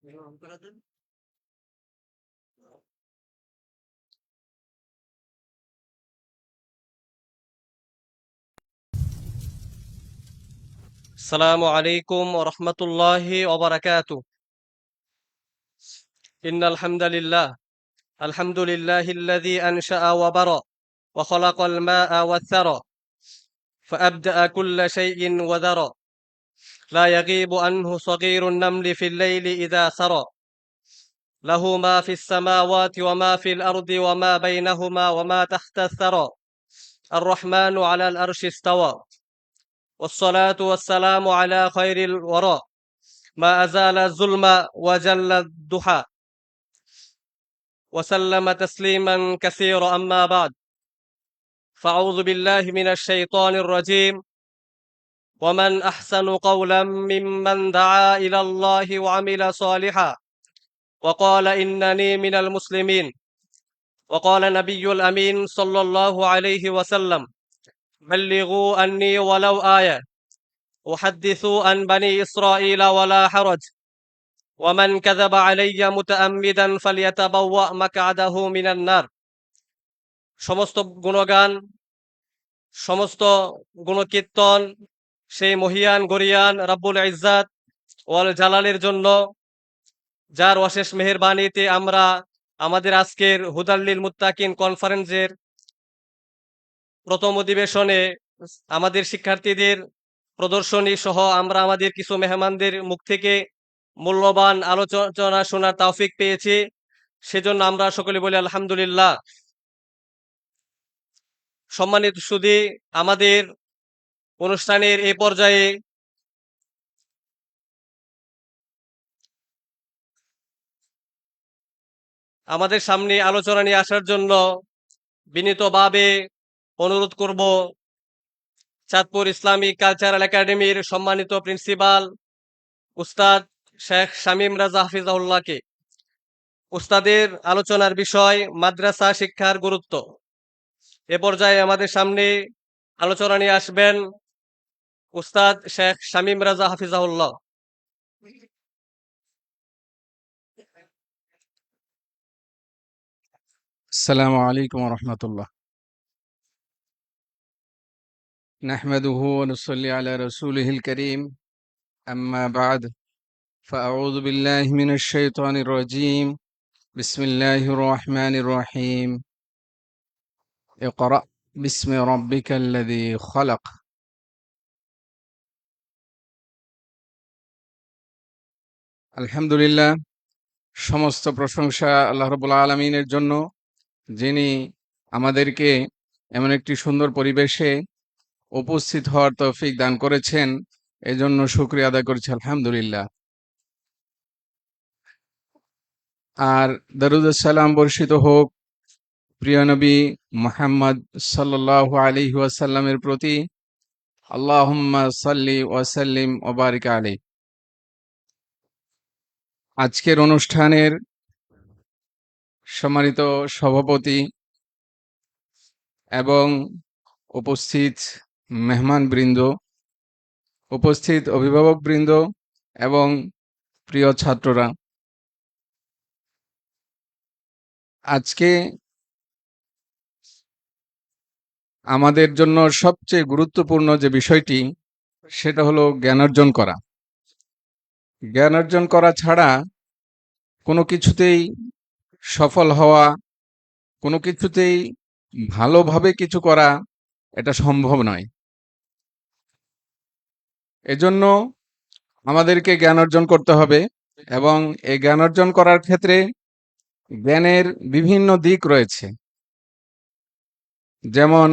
السلام عليكم ورحمة الله وبركاته. إن الحمد لله الذي أنشأ وبرأ وخلق الماء والثرى فأبدأ كل شيء وذرى لا يغيب عنه صغير النمل في الليل إذا سرى له ما في السماوات وما في الأرض وما بينهما وما تحت الثرى الرحمن على الأرش استوى والصلاة والسلام على خير الورى ما أزال الظلم وجل الضحى وسلم تسليما كثيرا أما بعد فأعوذ بالله من الشيطان الرجيم ومن أحسن قولا ممن دعا إلى الله وعمل صالحا وقال إنني من المسلمين وقال نبي الأمين صلى الله عليه وسلم بلغوا أني ولو آية أحدثوا عن بني إسرائيل ولا حرج ومن كذب علي متأمدا فليتبوأ مقعده من النار সমস্ত গুণগান সমস্ত গুণকীর্তন সেই মহিয়ান গরিয়ান রাব্বুল ইজ্জাত ওয়াল জালালের জন্য যার অশেষ মেহেরবানিতে আমরা আমাদের আজকের হুদাল্লিল মুত্তাকিন কনফারেন্সের প্রথম অধিবেশনে আমাদের শিক্ষার্থীদের প্রদর্শনী সহ আমরা আমাদের কিছু মেহমানদের মুখ থেকে মূল্যবান আলোচনা শোনার তৌফিক পেয়েছি, সেজন্য আমরা সকলে বলি আলহামদুলিল্লাহ। সম্মানিত সুধী, আমাদের অনুষ্ঠানের এই পর্যায়ে আমাদের সামনে আলোচনা নিয়ে আসার জন্য বিনীতভাবে অনুরোধ করব চাঁদপুর ইসলামিক কালচারাল একাডেমির সম্মানিত প্রিন্সিপাল উস্তাদ শেখ শামীম রাজা হাফিজাহুল্লাহকে। উস্তাদের আলোচনার বিষয় মাদ্রাসা শিক্ষার গুরুত্ব। এ পর্যায়ে আমাদের সামনে আলোচনা নিয়ে আসবেন উস্তাদ শেখ শামীম রাজা হাফিজাহুল্লাহ। السلام عليكم ورحمة الله. نحمده ونصلي على رسوله الكريم. أما بعد فأعوذ بالله من الشيطان الرجيم. بسم الله الرحمن الرحيم. اقرأ باسم ربك الذي خلق. الحمد لله. সমস্ত প্রশংসা আল্লাহ রাব্বুল আলামিনের জন্য, যিনি আমাদেরকে এমন একটি সুন্দর পরিবেশে উপস্থিত হওয়ার তৌফিক দান করেছেন। এজন্য শুকরিয়া আদায় করছি আলহামদুলিল্লাহ। আর দরুদ সালাম বর্ষিত হোক প্রিয় নবী মুহাম্মদ সাল্লাল্লাহু আলাইহি ওয়াসাল্লামের প্রতি। আল্লাহুম্মা সাল্লি ওয়া সাল্লিম ওয়া বারিক আলাইহি। আজকের অনুষ্ঠানের সম্মানিত সভাপতি এবং উপস্থিত মেহমানবৃন্দ, উপস্থিত অভিভাবকবৃন্দ এবং প্রিয় ছাত্ররা, আজকে আমাদের জন্য সবচেয়ে গুরুত্বপূর্ণ যে বিষয়টি, সেটা হলো জ্ঞান অর্জন করা। জ্ঞান অর্জন করা ছাড়া কোনো কিছুতেই সফল হওয়া, কোনো কিছুতেই ভালোভাবে কিছু করা, এটা সম্ভব নয়। এজন্য আমাদেরকে জ্ঞান অর্জন করতে হবে এবং এই জ্ঞান অর্জন করার ক্ষেত্রে জ্ঞানের বিভিন্ন দিক রয়েছে, যেমন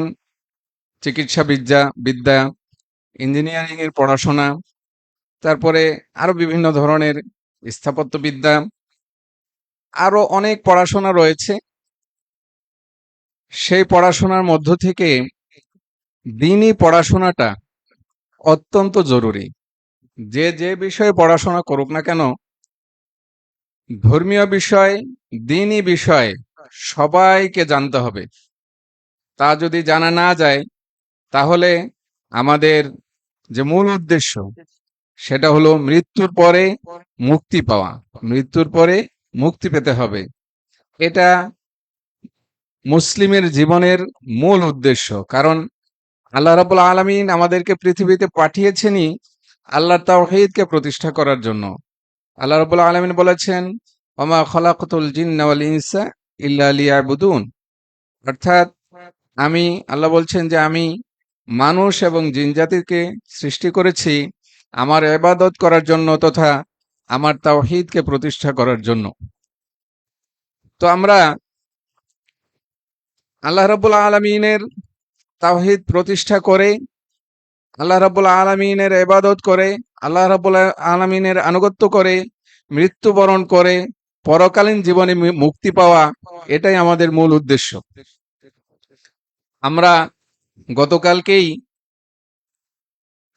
চিকিৎসা বিদ্যা, ইঞ্জিনিয়ারিং এর পড়াশোনা, তারপরে আরো বিভিন্ন ধরনের স্থাপত্যবিদ্যা, আরো অনেক পড়াশোনা রয়েছে। সেই পড়াশোনার মধ্য থেকে দ্বীনি পড়াশোনাটা অত্যন্ত জরুরি। যে যে বিষয়ে পড়াশোনা করুক না কেন, ধর্মীয় বিষয়, দ্বীনি বিষয় সবাইকে জানতে হবে। তা যদি জানা না যায়, তাহলে আমাদের যে মূল উদ্দেশ্য, সেটা হলো মৃত্যুর পরে মুক্তি পাওয়া। মৃত্যুর পরে মুক্তি পেতে হবে, এটা মুসলিমের জীবনের মূল উদ্দেশ্য। কারণ আল্লাহ রাব্বুল আলামিন আমাদেরকে পৃথিবীতে পাঠিয়েছেনই আল্লাহর তাওহীদকে প্রতিষ্ঠা করার জন্য। আল্লাহ রাব্বুল আলামিন বলেছেন, ওমা খলাকতুল জিন্না ওয়াল ইনসা ইল্লা লিয়াবুদুন। অর্থাৎ আমি, আল্লাহ বলছেন যে আমি মানুষ এবং জিন জাতিকে সৃষ্টি করেছি আমার ইবাদত করার জন্য তথা আমার তাওহীদকে প্রতিষ্ঠা করার জন্য। তো আমরা আল্লাহ রাব্বুল আলামিনের তাওহীদ প্রতিষ্ঠা করে, আল্লাহ রাব্বুল আলামিনের ইবাদত করে, আল্লাহ রাব্বুল আলামিনের আনুগত্য করে, মৃত্যুবরণ করে পরকালীন জীবনে মুক্তি পাওয়া, এটাই আমাদের মূল উদ্দেশ্য। আমরা গতকালকেই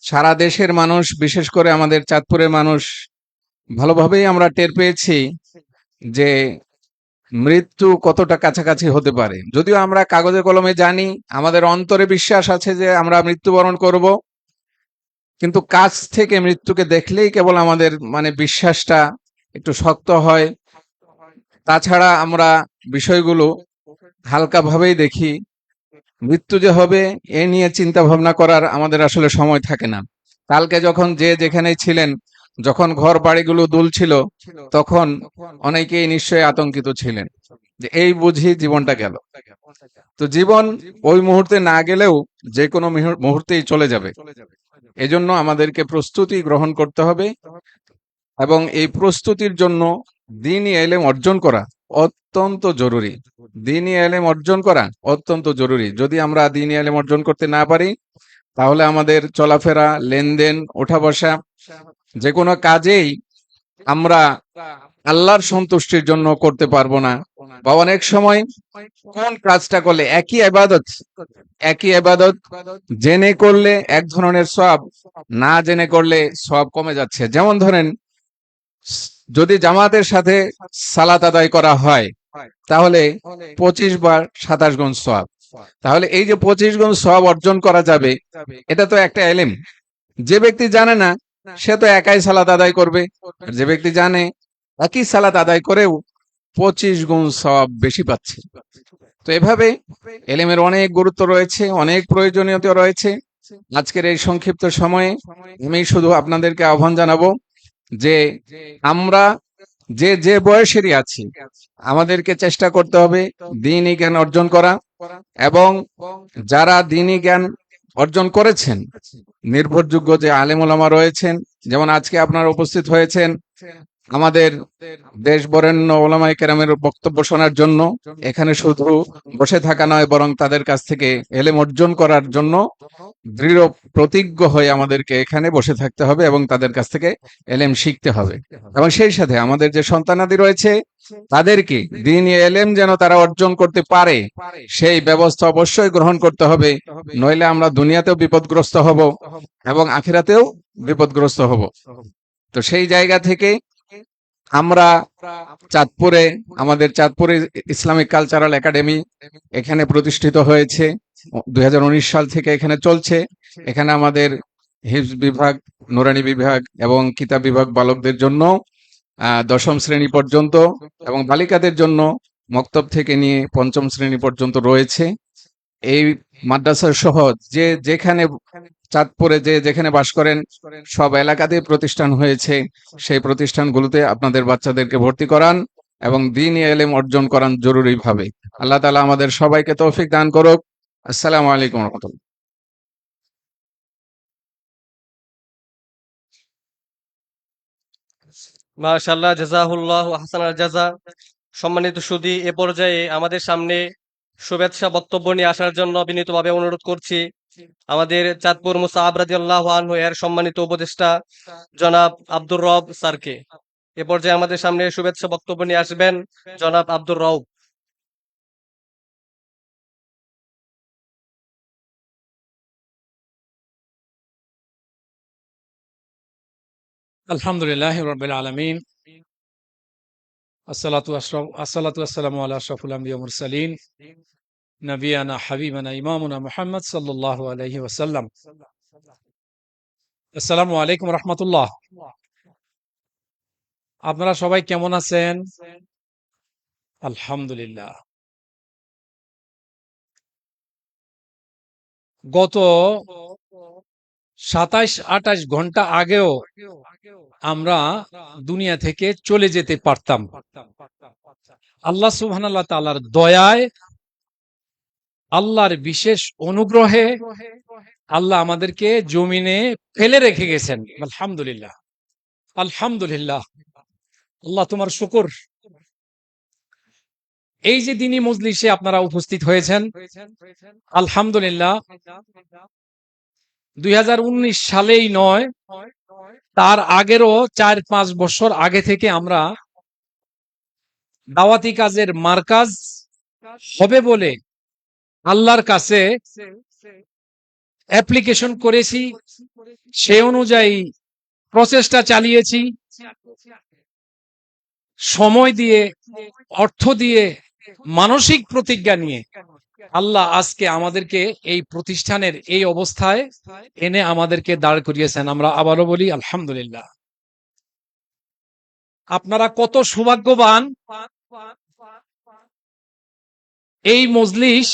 সারা দেশের মানুষ, বিশেষ করে আমাদের চাঁদপুরের মানুষ ভালোভাবেই আমরা টের পেয়েছি যে মৃত্যু কতটা কাছাকাছি হতে পারে। যদিও আমরা কাগজে কলমে জানি, আমাদের অন্তরে বিশ্বাস আছে যে আমরা মৃত্যুবরণ করব, কিন্তু কাছ থেকে মৃত্যুকে দেখলেই কেবল আমাদের বিশ্বাসটা একটু শক্ত হয়। তাছাড়া আমরা বিষয়গুলো হালকাভাবেই দেখি। মৃত্যু যে হবে এ নিয়ে চিন্তা ভাবনা করার আমাদের আসলে সময় থাকে না। কালকে যখন যে যেখানেই ছিলেন, যখন ঘর বাড়িগুলো দুলছিল, তখন অনেকেই নিশ্চয়ই আতঙ্কিত ছিলেন যে এই বুঝি জীবনটা গেল। তো জীবন ওই মুহূর্তে না গেলেও যে কোনো মুহূর্তেই চলে যাবে। এজন্য আমাদেরকে প্রস্তুতি গ্রহণ করতে হবে এবং এই প্রস্তুতির জন্য দ্বীনি ইলম অর্জন করা অত্যন্ত জরুরি। দ্বীনি ইলম অর্জন করা অত্যন্ত জরুরি। যদি আমরা দ্বীনি ইলম অর্জন করতে না পারি, তাহলে আমাদের চলাফেরা, লেনদেন, ওঠা বসা, যে কোনো কাজেই আমরা আল্লাহর সন্তুষ্টির জন্য করতে পারবো না। বা অনেক সময় কোন কাজটা করলে একই ইবাদত জেনে করলে এক ধরনের সওয়াব, না জেনে করলে সওয়াব কমে যাচ্ছে। যেমন ধরেন, যদি জামাতের সাথে সালাত আদায় করা হয় তাহলে 25 বার 27 গুণ সওয়াব। তাহলে এই যে 25 গুণ সওয়াব অর্জন করা যাবে, এটা তো একটা ইলম। যে ব্যক্তি জানে না সে তো একাই সালাত আদায় করবে, আর যে ব্যক্তি জানে একই সালাত আদায় করেও 25 গুণ সওয়াব বেশি পাচ্ছে। তো এভাবে ইলমের অনেক গুরুত্ব রয়েছে, অনেক প্রয়োজনীয়তা রয়েছে। আজকের এই সংক্ষিপ্ত সময়ে আমি শুধু আপনাদেরকে আহ্বান জানাবো যে আমরা যে যে বয়সেরই আছি, আমাদেরকে চেষ্টা করতে হবে দ্বীনি জ্ঞান অর্জন করা। এবং যারা দ্বীনি জ্ঞান অর্জন করেছেন, নির্ভরযোগ্য যে আলেম ওলামা রয়েছেন, যেমন আজকে আপনারা উপস্থিত হয়েছেন আমাদের দেশ বরেণ্য ওলামায়ে কেরামের বক্তব্য শোনার জন্য, এখানে শুধু বসে থাকা নয়, বরং তাদের কাছ থেকে ইলম অর্জন করার জন্য দৃঢ় প্রতিজ্ঞ হয়ে আমাদেরকে এখানে বসে থাকতে হবে এবং তাদের কাছ থেকে ইলম শিখতে হবে। এবং সেই সাথে আমাদের যে সন্তানাদি রয়েছে তাদেরকে দ্বীনি ইলম যেন তারা অর্জন করতে পারে, সেই ব্যবস্থা অবশ্যই গ্রহণ করতে হবে। নইলে আমরা দুনিয়াতেও বিপদগ্রস্ত হব এবং আখিরাতেও বিপদগ্রস্ত হব। তো সেই জায়গা থেকে আমরা আমাদের চাঁদপুরে ইসলামিক কালচারাল একাডেমি এখানে প্রতিষ্ঠিত হয়েছে। 2019 সাল থেকে এখানে চলছে। এখানে আমাদের হিফজ বিভাগ, নুরানি বিভাগ এবং কিতাব বিভাগ বালকদের জন্য 10ম শ্রেণী পর্যন্ত, এবং বালিকাদের জন্য মক্তব থেকে নিয়ে 5ম শ্রেণী পর্যন্ত রয়েছে। এই মাদ্রাসা সহ যে যেখানে চাঁদপুরে যে যেখানে বাস করেন সব এলাকাতে প্রতিষ্ঠান হয়েছে। সেই প্রতিষ্ঠানগুলোতে আপনাদের বাচ্চাদেরকে ভর্তি করান এবং দ্বীনি ইলম অর্জন করান জরুরিভাবে। আল্লাহ তাআলা আমাদের সবাইকে তৌফিক দান করুক। আসসালামু আলাইকুম ওয়া রাহমাতুল্লাহ। মাশাআল্লাহ, জাযাহুল্লাহু আহসানাল জাযা। সম্মানিত সুধী, এ পর্যায়ে আমাদের সামনে শুভেচ্ছা বক্তব্য নিয়ে আসার জন্য বিনীতভাবে অনুরোধ করছি আমাদের চাঁদপুর মুসআব রাদিয়াল্লাহু আনহু এর সম্মানিত উপদেষ্টা জনাব আব্দুর রব স্যারকে। এ পর্যায়ে আমাদের সামনে শুভেচ্ছা বক্তব্য নিয়ে আসবেন জনাব আব্দুর রব। আলহামদুলিল্লাহ রাব্বিল আলামিন, আসসালাতু ওয়াসসালামু আলা আশরাফিল আমবিয়া ওয়াল মুরসালিন, নবিয়ানা হাবিবানা ইমামুনা মুহাম্মদ সাল্লাল্লাহু আলাইহি ওয়াসাল্লাম। আসসালামু আলাইকুম রহমতুল্লাহ। আপনারা সবাই কেমন আছেন? আলহামদুলিল্লাহ। গত 27-28 ঘন্টা আগেও আমরা দুনিয়া থেকে চলে যেতে পারতাম। আল্লাহ সুবহানাল্লাহ তাআলার দয়ায়, আল্লাহর বিশেষ অনুগ্রহে আল্লাহ আমাদেরকে জমিনে ফেলে রেখে গেছেন। আলহামদুলিল্লাহ, আলহামদুলিল্লাহ। আল্লাহ তোমার শুকর। এই যে দিনী মজলিসে আপনারা উপস্থিত হয়েছেন, আলহামদুলিল্লাহ, 2019 সালেই নয়, তার আগেরও 4-5 বছর আগে থেকে আমরা দাওয়াতি কাজের মার্কাজ হবে বলে আল্লাহর কাছে অ্যাপ্লিকেশন করেছি, সে অনুযায়ী প্রচেষ্টা চালিয়েছি, সময় দিয়ে, অর্থ দিয়ে, মানসিক প্রতিজ্ঞা নিয়ে আল্লাহ আজকে আমাদেরকে এই প্রতিষ্ঠানের এই অবস্থায় এনে আমাদেরকে দাঁড় করিয়েছেন। আমরা আবারও বলি আলহামদুলিল্লাহ। আপনারা কত সৌভাগ্যবান। এই মজলিস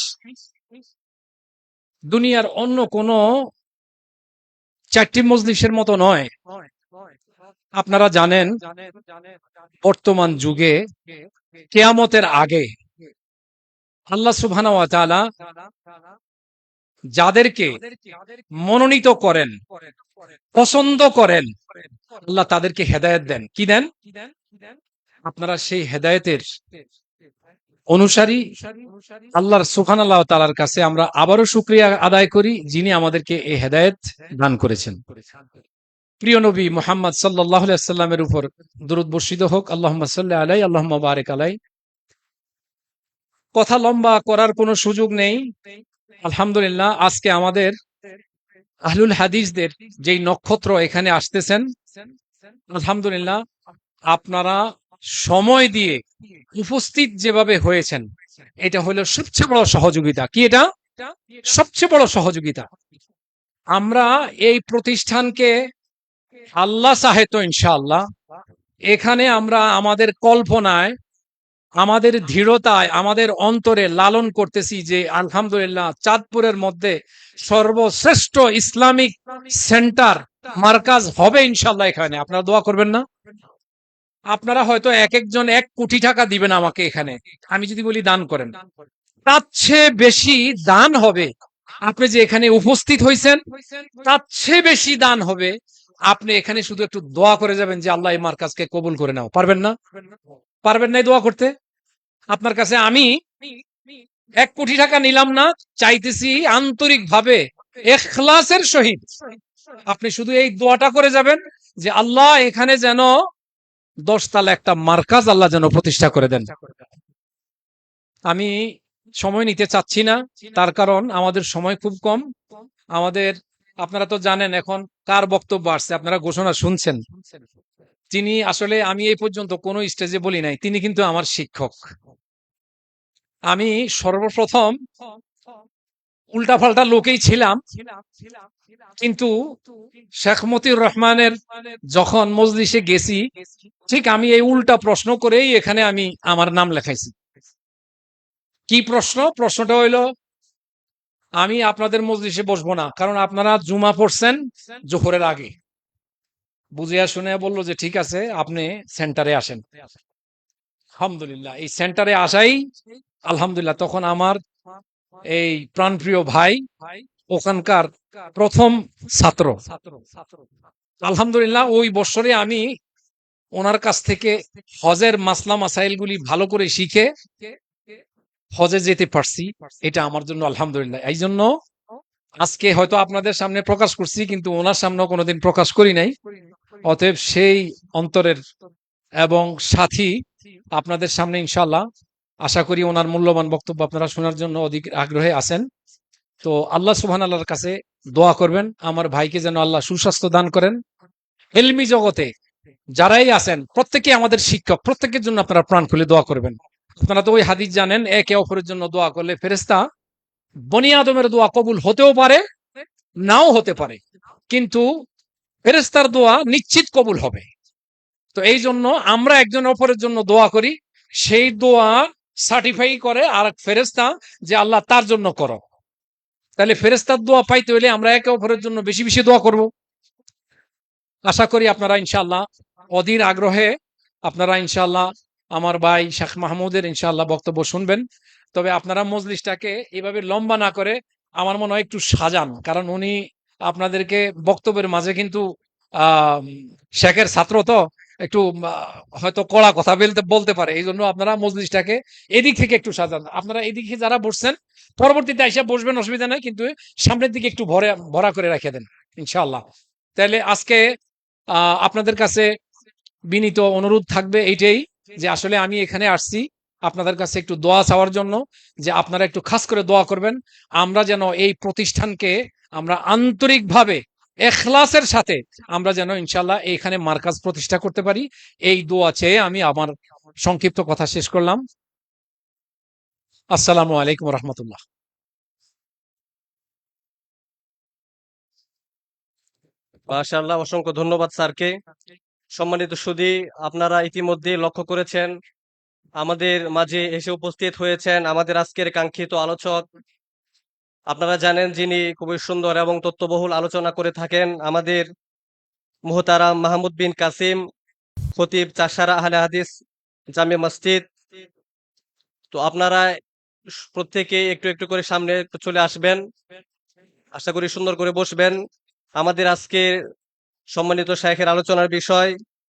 দুনিয়ার অন্য কোন 4টি মজলিসের মতো নয়। আপনারা জানেন, বর্তমান যুগে কিয়ামতের আগে আল্লাহ সুবহানাহু ওয়া তাআলা যাদেরকে মনোনীত করেন, পছন্দ করেন, আল্লাহ তাদেরকে হেদায়েত দেন। কি দেন? আপনারা সেই হেদায়েতের অনুসারী। আল্লাহর সুবহানাল্লাহ ওয়া তাআলার কাছে আমরা আবারও শুকরিয়া আদায় করি, যিনি আমাদেরকে এই হেদায়েত দান করেছেন। প্রিয় নবী মুহাম্মদ সাল্লাল্লাহু আলাইহি ওয়াসাল্লামের উপর দরুদ বর্ষিত হোক। আল্লাহুম্মা সাল্লি আলাইহি, আল্লাহুম্মা বারিক আলাইহি। কথা লম্বা করার কোনো সুযোগ নেই। আলহামদুলিল্লাহ, আজকে আমাদের আহলুল হাদিসদের যেই নক্ষত্র এখানে আসতেছেন, আলহামদুলিল্লাহ, আপনারা সময় দিয়ে উপস্থিত যেভাবে হয়েছেন, এটা হলো সবচেয়ে বড় সহযোগিতা। কি এটা? সবচেয়ে বড় সহযোগিতা। আমরা এই প্রতিষ্ঠানকে আল্লাহ চাহে তো ইনশাআল্লাহ এখানে আমরা আমাদের কল্পনায়, আমাদের দৃঢ়তায়, আমাদের অন্তরে লালন করতেছি যে আলহামদুলিল্লাহ চাঁদপুরের মধ্যে সর্বশ্রেষ্ঠ ইসলামিক সেন্টার, মার্কাজ হবে ইনশাআল্লাহ। এখানে আপনারা দোয়া করবেন না? আপনারা হয়তো এক একজন 1 কোটি টাকা দিবেন আমাকে এখানে, আমি যদি বলি দান করেন, তার চেয়ে বেশি দান হবে আপনি যে এখানে উপস্থিত হয়েছেন, তার চেয়ে বেশি দান হবে আপনি এখানে শুধু একটু দোয়া করে যাবেন যে আল্লাহ এই মার্কাজকে কবুল করে নাও। পারবেন না? পারবেন না দোয়া করতে? আপনার কাছে আমি 1 কোটি টাকা নিলাম না, চাইতেছি আন্তরিক ভাবে, ইখলাসের সহিত আপনি শুধু এই দোয়াটা করে যাবেন যে আল্লাহ এখানে যেন 10 তলা একটা মার্কাজ আল্লাহ যেন প্রতিষ্ঠা করে দেন। আমি সময় নিতে চাচ্ছি না, তার কারণ আমাদের সময় খুব কম। আমাদের, আপনারা তো জানেন এখন কার বক্তব্য আসছে, আপনারা ঘোষণা শুনছেন। তিনি আসলে, আমি এই পর্যন্ত কোনো স্টেজে বলি নাই, তিনি কিন্তু আমার শিক্ষক। আমি সর্বপ্রথম উল্টাপাল্টা লোকেই ছিলাম, কিন্তু শেখ মতিউর রহমানের যখন মজলিসে গেছি, ঠিক আমি এই উল্টা প্রশ্ন করেই এখানে আমি আমার নাম লেখাইছি। কি প্রশ্ন? প্রশ্নটা হইলো, আমি আপনাদের মজলিসে বসবো না, কারণ আপনারা জুমা পড়ছেন জোহরের আগে। বুঝিয়া শুনে বললো যে ঠিক আছে, আপনি সেন্টারে আসেন। আলহামদুলিল্লাহ, এই সেন্টারে আসাই আলহামদুলিল্লাহ তখন আমার এই প্রাণপ্রিয় ভাই ওখানকার প্রথম ছাত্র। আলহামদুলিল্লাহ, ওই বছরে আমি ওনার কাছ থেকে হজের মাসলা মাসাইলগুলি ভালো করে শিখে হজে যেতে পারছি। এটা আমার জন্য আলহামদুলিল্লাহ। এই জন্য আজকে হয়তো আপনাদের সামনে প্রকাশ করছি, কিন্তু ওনার সামনেও কোনোদিন প্রকাশ করি নাই। অতএব সেই অন্তরের এবং সাথী আপনাদের সামনে ইনশাআল্লাহ আশা করি ওনার মূল্যবান বক্তব্য আপনারা শোনার জন্য অধিক আগ্রহে আছেন। তো আল্লাহ সুবহানাল্লাহর কাছে দোয়া করবেন আমার ভাইকে যেন আল্লাহ সুস্বাস্থ্য দান করেন। ইলমি জগতে যারাই আছেন প্রত্যেকে আমাদের শিক্ষক, প্রত্যেকের জন্য আপনারা প্রাণ খুলে দোয়া করবেন। আপনারা তো ওই হাদিস জানেন, একে অপরের জন্য দোয়া করলে ফেরেশতা বনি আদমের দোয়া কবুল হতেও পারে, নাও হতে পারে, কিন্তু ফেরেশতার দোয়া নিশ্চিত কবুল হবে। তো এই জন্য আমরা একজন অপরের জন্য দোয়া করি, সেই দোয়া সার্টিফাই করে আর এক ফেরেশতা যে আল্লাহ তার জন্য করো। তাহলে ফেরেশতার দোয়া পাইতে হলে আমরা একে অপরের জন্য বেশি বেশি দোয়া করব। আশা করি আপনারা ইনশাআল্লাহ অধীর আগ্রহে আপনারা ইনশাআল্লাহ আমার ভাই শেখ মাহমুদের ইনশাআল্লাহ বক্তব্য শুনবেন। তবে আপনারা মজলিসটাকে এভাবে লম্বা না করে আমার মনে হয় একটু সাজান, কারণ উনি আপনাদেরকে বক্তব্যের মাঝে কিন্তু আহ শেখের ছাত্র তো একটু হয়তো কড়া কথা বলতে বলতে পারে, এই জন্য আপনারা মজলিসটাকে এদিক থেকে একটু সাজান। আপনারা এদিকে যারা বসছেন পরবর্তীতে এসে বসবেন, অসুবিধা নাই, কিন্তু সামনের দিকে একটু ভরা করে রেখে দেন ইনশাআল্লাহ। তাহলে আজকে আপনাদের কাছে বিনীত অনুরোধ থাকবে এইটাই, যে আসলে আমি এখানে আসছি আপনাদের কাছে একটু দোয়া চাওয়ার জন্য, যে আপনারা একটু খাস করে দোয়া করবেন আমরা যেন এই প্রতিষ্ঠানকে আমরা আন্তরিকভাবে এখলাসের সাথে আমরা যেন ইনশাল্লাহ এইখানে মার্কাজ প্রতিষ্ঠা করতে পারি। এই দোয়া চেয়ে আমি আমার সংক্ষিপ্ত কথা শেষ করলাম। আসসালামু আলাইকুম রহমতুল্লাহ। মাশাআল্লাহ, অসংখ্য ধন্যবাদ স্যারকে। সম্মানিত সুধী, আপনারা ইতিমধ্যে লক্ষ্য করেছেন আমাদের মাঝে এসে উপস্থিত হয়েছেন আমাদের আজকের কাঙ্ক্ষিত আলোচক। আপনারা জানেন যিনি খুবই সুন্দর এবং তথ্যবহুল আলোচনা করে থাকেন, আমাদের মুহতারাম মাহমুদ বিন কাসিম, খতিব চাষারা আহলে হাদিস জামে মসজিদ। তো আপনারা প্রত্যেকে একটু একটু করে সামনে একটু চলে আসবেন, আশা করি সুন্দর করে বসবেন। আমাদের আজকে সম্মানিত শাইখের আলোচনার বিষয়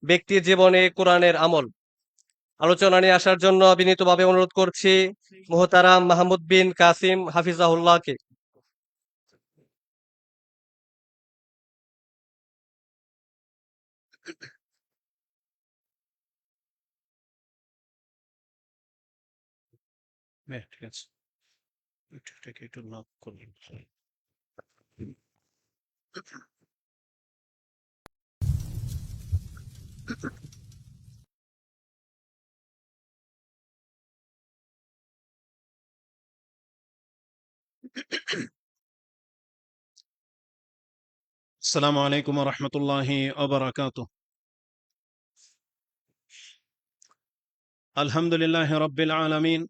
ব্যক্তি জীবনে কোরআনের আমল। আলোচনা নিয়ে আসার জন্য বিনীতভাবে অনুরোধ করছি মুহতারাম মাহমুদ বিন কাসিম হাফিজাহুল্লাহকে। ঠিক আছে, এটাকে একটু লক করুন। السلام عليكم ورحمة الله وبركاته. الحمد لله رب العالمين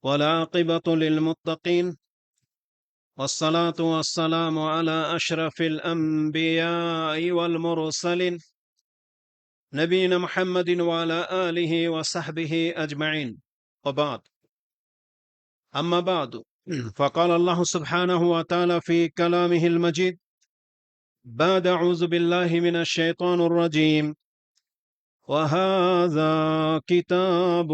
والعاقبة للمتقين والصلاة والسلام على أشرف الأنبياء والمرسلين نبينا محمد وعلى آله وصحبه أجمعين، وبعد. أما بعد، فقال الله سبحانه وتعالى في كلامه المجيد بعد أعوذ بالله من الشيطان الرجيم: وهذا كتاب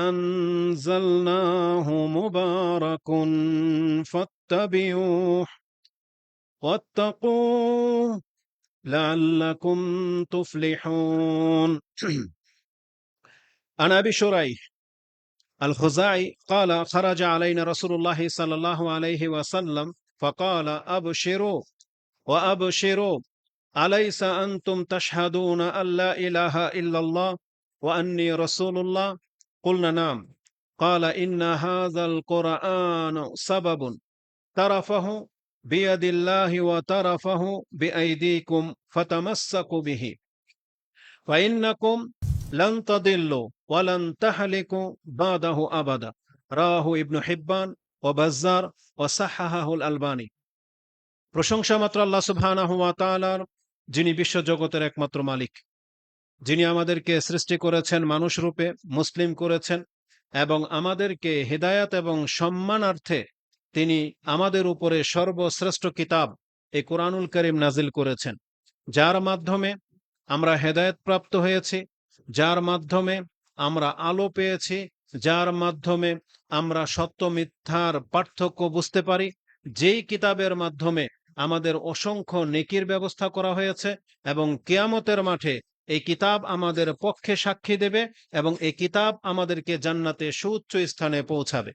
أنزلناه مبارك فاتبعوه واتقوه لعلكم تفلحون. عن أبي شريح الخزاعي قال: خرج علينا رسول الله صلى الله عليه وسلم فقال: أبشروا وأبشروا، أليس أنتم تشهدون أن لا إله إلا الله وأني رسول الله؟ قلنا نعم. قال: إن هذا القرآن سبب ترفه بيد الله وترفه بأيديكم فتمسكوا به فإنكم لن تضلوا ولن تهلكوا بعده أبدا. رواه ابن حبان وبزار وصححه الألباني. প্রশংসা মাত্র আল্লাহ সুবহানাহু ওয়া তাআলার, যিনি বিশ্বজগতের একমাত্র মালিক, যিনি আমাদেরকে সৃষ্টি করেছেন মানুষ রূপে, মুসলিম করেছেন এবং আমাদেরকে হিদায়াত এবং সম্মানার্থে তিনি আমাদের উপরে সর্বশ্রেষ্ঠ কিতাব এই কোরআনুল কারীম নাজিল করেছেন, যার মাধ্যমে আমরা হেদায়েত প্রাপ্ত হয়েছি, যার মাধ্যমে আমরা আলো পেয়েছি, যার মাধ্যমে আমরা সত্য মিথ্যার পার্থক্য বুঝতে পারি, যেই কিতাবের মাধ্যমে আমাদের অসংখ্য নেকির ব্যবস্থা করা হয়েছে এবং কিয়ামতের মাঠে এই কিতাব আমাদের পক্ষে সাক্ষী দেবে এবং এই কিতাব আমাদেরকে জান্নাতে সুউচ্চ স্থানে পৌঁছাবে।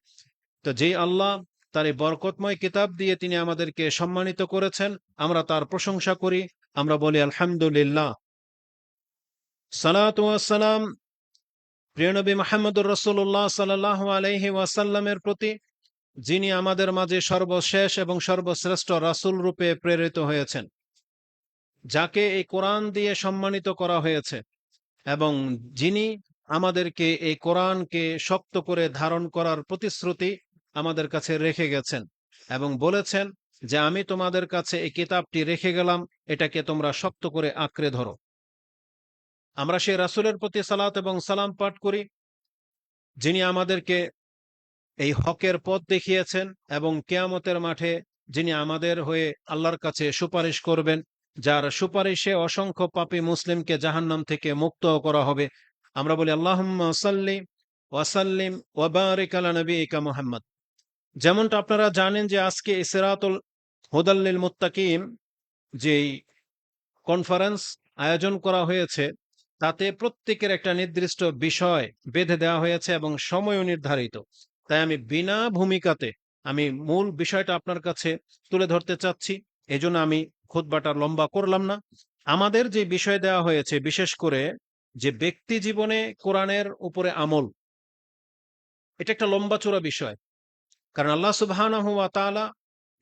তো যেই আল্লাহ তার এই বরকতময় কিতাব দিয়ে তিনি আমাদেরকে সম্মানিত করেছেন, আমরা তার প্রশংসা করি, আমরা বলি আলহামদুলিল্লাহ। সালাতু ওয়াস সালাম প্রিয় নবী মুহাম্মদুর রাসূলুল্লাহ সাল্লাল্লাহু আলাইহি ওয়াসাল্লামের প্রতি, যিনি আমাদের মাঝে সর্বশেষ এবং সর্বশ্রেষ্ঠ রাসূল রূপে প্রেরিত হয়েছেন। যাকে এই কোরআন দিয়ে সম্মানিত করা হয়েছে এবং যিনি আমাদেরকে এই কোরআনকে শক্ত করে ধারণ করার প্রতিশ্রুতি আমাদের কাছে রেখে গেছেন এবং বলেছেন যে আমি তোমাদের কাছে এই কিতাবটি রেখে গেলাম, এটাকে তোমরা শক্ত করে আঁকড়ে ধরো। আমরা সেই রাসূলের প্রতি সালাত এবং সালাম পাঠ করি যিনি আমাদেরকে এই হকের পথ দেখিয়েছেন এবং কিয়ামতের মাঠে যিনি আমাদের হয়ে আল্লাহর কাছে সুপারিশ করবেন, যার সুপারিশে অসংখ্য পাপী মুসলিমকে জাহান্নাম থেকে মুক্ত করা হবে। আমরা বলি আল্লাহুম্মা সাল্লি ওয়া সাল্লিম ওয়া বারিক আলা নবিয়িকা মুহাম্মদ। যেমনটা আপনারা জানেন যে আজকে সিরাতুল হুদাল লিল মুত্তাকিন যেই কনফারেন্স আয়োজন করা হয়েছে তাতে প্রত্যেকের একটা নির্দিষ্ট বিষয় বেঁধে দেওয়া হয়েছে এবং সময়ও নির্ধারিত। তাই আমি বিনা ভূমিকাতে আমি মূল বিষয়টা আপনার কাছে তুলে ধরতে চাচ্ছি, এজন্য আমি খুতবাটা লম্বা করলাম না। আমাদের যে বিষয় দেওয়া হয়েছে বিশেষ করে যে ব্যক্তি জীবনে কোরআনের উপরে আমল, এটা একটা লম্বা চূড়া বিষয়। কারণ আল্লাহ সুবহানাহু ওয়া তাআলা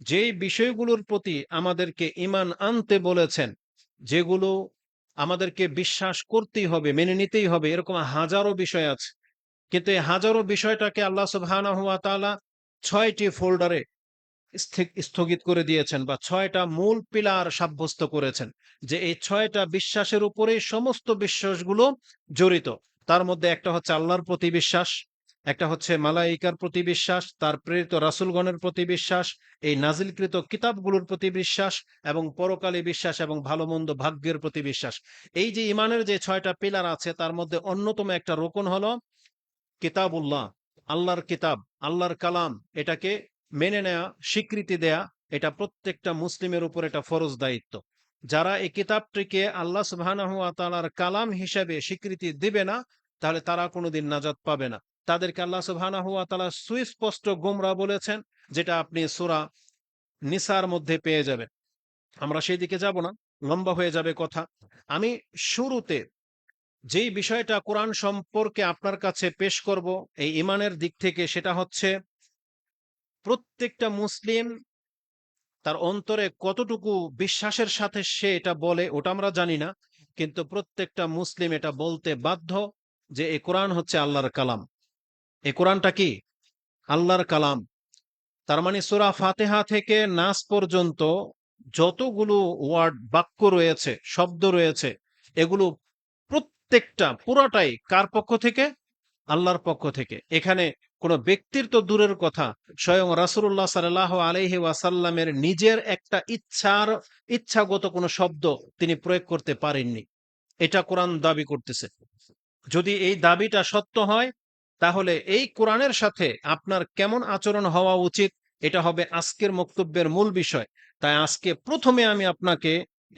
যেই বিষয়গুলোর প্রতি আমাদেরকে ঈমান আনতে বলেছেন, যেগুলো আমাদেরকে বিশ্বাস করতেই হবে, মেনে নিতেই হবে, এরকম হাজারো বিষয় আছে। কিন্তু এই হাজারো বিষয়টাকে আল্লাহ সুবহানাহু ওয়া তাআলা ৬টি ফোল্ডারে স্থগিত করে দিয়েছেন বা ৬টা মূল পিলার সাব্যস্ত করেছেন যে এই ৬টা বিশ্বাসের উপরেই সমস্ত বিশ্বাসগুলো জড়িত। তার মধ্যে একটা হচ্ছে আল্লাহর প্রতি বিশ্বাস, একটা হচ্ছে মালাইকার প্রতি বিশ্বাস, তার প্রেরিত রাসূলগণের প্রতি বিশ্বাস, এই নাজিলকৃত কিতাবগুলোর প্রতি বিশ্বাস এবং পরকালে বিশ্বাস এবং ভালো মন্দ ভাগ্যের প্রতি বিশ্বাস। এই যে ইমানের যে ৬টা পিলার আছে তার মধ্যে অন্যতম একটা রোকন হলো কিতাবুল্লাহ, আল্লাহর কিতাব, আল্লাহর কালাম, এটাকে মেনে নেয়া, স্বীকৃতি দেয়া, এটা প্রত্যেকটা মুসলিমের উপর এটা ফরজ দায়িত্ব। যারা এই কিতাবটিকে আল্লাহ সুবহানাহু ওয়া তাআলার কালাম হিসেবে স্বীকৃতি দিবে না তাহলে তারা কোনোদিন নাজাত পাবে না। তাদেরকে আল্লাহ সুবহানাহু ওয়া তাআলা সুস্পষ্ট গোমরা বলেছেন, যেটা আপনি সূরা নিসার মধ্যে পেয়ে যাবেন। আমরা সেই দিকে যাব না, লম্বা হয়ে যাবে কথা। আমি শুরুতে যেই বিষয়টা কোরআন সম্পর্কে আপনার কাছে পেশ করব এই ঈমানের দিক থেকে, সেটা হচ্ছে প্রত্যেকটা মুসলিম তার অন্তরে কতটুকু বিশ্বাসের সাথে সে এটা বলে ওটা আমরা জানি না, কিন্তু প্রত্যেকটা মুসলিম এটা বলতে বাধ্য যে এই কোরআন হচ্ছে আল্লাহর কালাম। এই কোরআনটা কি? আল্লাহর কালাম। তার মানে সূরা ফাতিহা থেকে নাস পর্যন্ত যতগুলো ওয়ার্ড, বাক্য রয়েছে, শব্দ রয়েছে, এগুলো প্রত্যেকটা পুরাটাই কার পক্ষ থেকে? আল্লাহর পক্ষ থেকে। এখানে কোনো ব্যক্তির তো দূরের কথা, স্বয়ং রাসূলুল্লাহ সাল্লাল্লাহু আলাইহি ওয়াসাল্লামের নিজের একটা ইচ্ছাগত কোনো শব্দ তিনি প্রয়োগ করতে পারেননি। এটা কোরআন দাবি করতেছে। যদি এই দাবিটা সত্য হয় তাহলে এই কোরআনের সাথে আপনার কেমন আচরণ হওয়া উচিত, এটা হবে আজকের বক্তব্যের মূল বিষয়। তাই আজকে প্রথমে আমি আপনাকে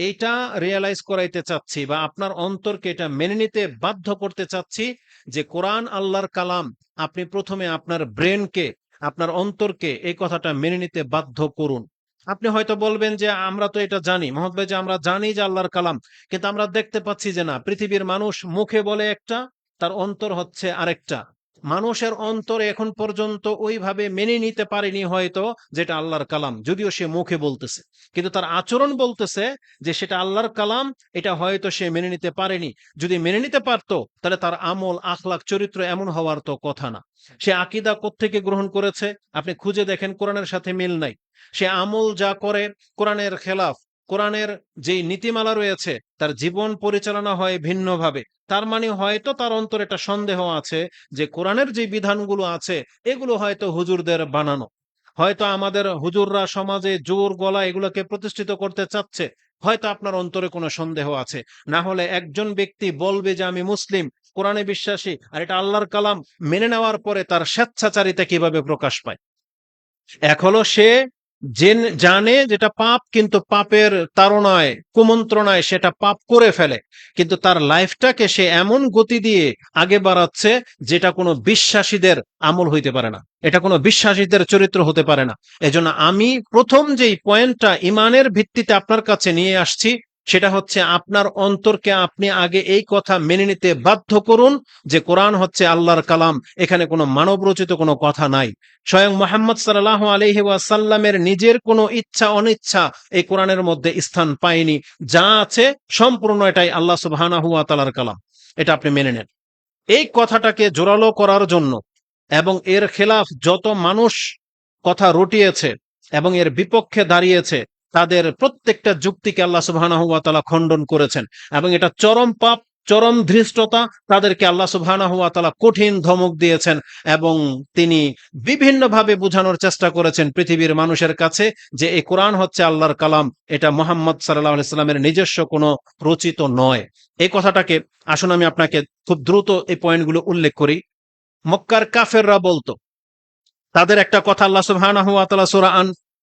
এইটা রিয়ালাইজ করাইতে চাচ্ছি বা আপনার অন্তরকে এটা মেনে নিতে বাধ্য করতে চাচ্ছি যে কোরআন আল্লাহর কালাম। আপনি প্রথমে আপনার ব্রেনকে, আপনার অন্তরকে এই কথাটা মেনে নিতে বাধ্য করুন। আপনি হয়তো বলবেন যে আমরা তো এটা জানি মোহাম্মদ ভাই, যে আমরা জানি যে আল্লাহর কালাম, কিন্তু আমরা দেখতে পাচ্ছি যে না, পৃথিবীর মানুষ মুখে বলে একটা, তার অন্তর হচ্ছে আরেকটা। মানুষের অন্তর এখন পর্যন্ত ওইভাবে মেনে নিতে পারেনি হয়তো যেটা আল্লাহর কালাম, যদিও সে মুখে বলতেছে, কিন্তু তার আচরণ বলতেছে যে সেটা আল্লাহর কালাম। এটা হয়তো সে মেনে নিতে পারেনি। যদি মেনে নিতে পারতো তাহলে তার আমল, আখলাক, চরিত্র এমন হওয়ার তো কথা না। সে আকীদা কোত্থেকে গ্রহণ করেছে আপনি খুঁজে দেখেন, কোরআনের সাথে মিল নাই। সে আমল যা করে কোরআনের খেলাফ। কোরআনের যেই নীতিমালা রয়েছে তার জীবন পরিচালনা হয় ভিন্নভাবে। তার মানে হয়তো তার অন্তরে একটা সন্দেহ আছে যে কোরআনের যে বিধানগুলো আছে এগুলো হয়তো হুজুরদের বানানো। হয়তো আমাদের হুজুররা সমাজে জোর গলা এগুলোকে প্রতিষ্ঠিত করতে চাচ্ছে। হয়তো আপনার অন্তরে কোনো সন্দেহ আছে। না হলে একজন ব্যক্তি বলবে যে আমি মুসলিম, কোরআনে বিশ্বাসী, আর এটা আল্লাহর কালাম মেনে নেওয়ার পরে তার স্বেচ্ছাচারিতা কিভাবে প্রকাশ পায়? এক হলো সে জানে যেটা পাপ, কিন্তু পাপের তাড়নায়, কুমন্ত্রণায় সেটা পাপ করে ফেলে, কিন্তু তার লাইফটাকে সে এমন গতি দিয়ে আগে বাড়াচ্ছে যেটা কোনো বিশ্বাসীদের আমল হইতে পারে না, এটা কোনো বিশ্বাসীদের চরিত্র হতে পারে না। এজন্য আমি প্রথম যেই পয়েন্টটা ইমানের ভিত্তিতে আপনার কাছে নিয়ে আসছি সেটা হচ্ছে আপনার অন্তরকে আপনি আগে এই কথা মেনে নিতে বাধ্য করুন যে কোরআন হচ্ছে আল্লাহর কালাম, এখানে কোনো মানব রচিত কোনো কথা নাই। স্বয়ং মুহাম্মদ সাল্লাল্লাহু আলাইহি ওয়াসাল্লামের নিজের কোনো ইচ্ছা অনিচ্ছা এই কোরআনের মধ্যে স্থান পায়নি। যা আছে সম্পূর্ণ এটাই আল্লাহ সুবহানাহু ওয়া তাআলার কালাম, এটা আপনি মেনে নেন। এই কথাটাকে জোরালো করার জন্য এবং এর খেলাফ যত মানুষ কথা রটিয়েছে এবং এর বিপক্ষে দাঁড়িয়েছে, তাদের প্রত্যেকটা যুক্তিকে আল্লাহ সুবহানাহু ওয়া তাআলা খণ্ডন করেছেন এবং এটা চরম পাপ, চরম ধৃষ্টতা। তাদেরকে আল্লাহ সুবহানাহু ওয়া তাআলা কঠিন ধমক দিয়েছেন এবং তিনি বিভিন্নভাবে বোঝানোর চেষ্টা করেছেন পৃথিবীর মানুষের কাছে যে এই কোরআন হচ্ছে আল্লাহর কালাম, এটা মুহাম্মদ সাল্লাল্লাহু আলাইহি সাল্লামের নিজস্ব কোনো রচিত নয়। এই কথাটাকে আসুন আমি আপনাকে খুব দ্রুত এই পয়েন্টগুলো উল্লেখ করি। মক্কার কাফেররা বলতো, তাদের একটা কথা আল্লাহ সুবহানাহু ওয়া তাআলা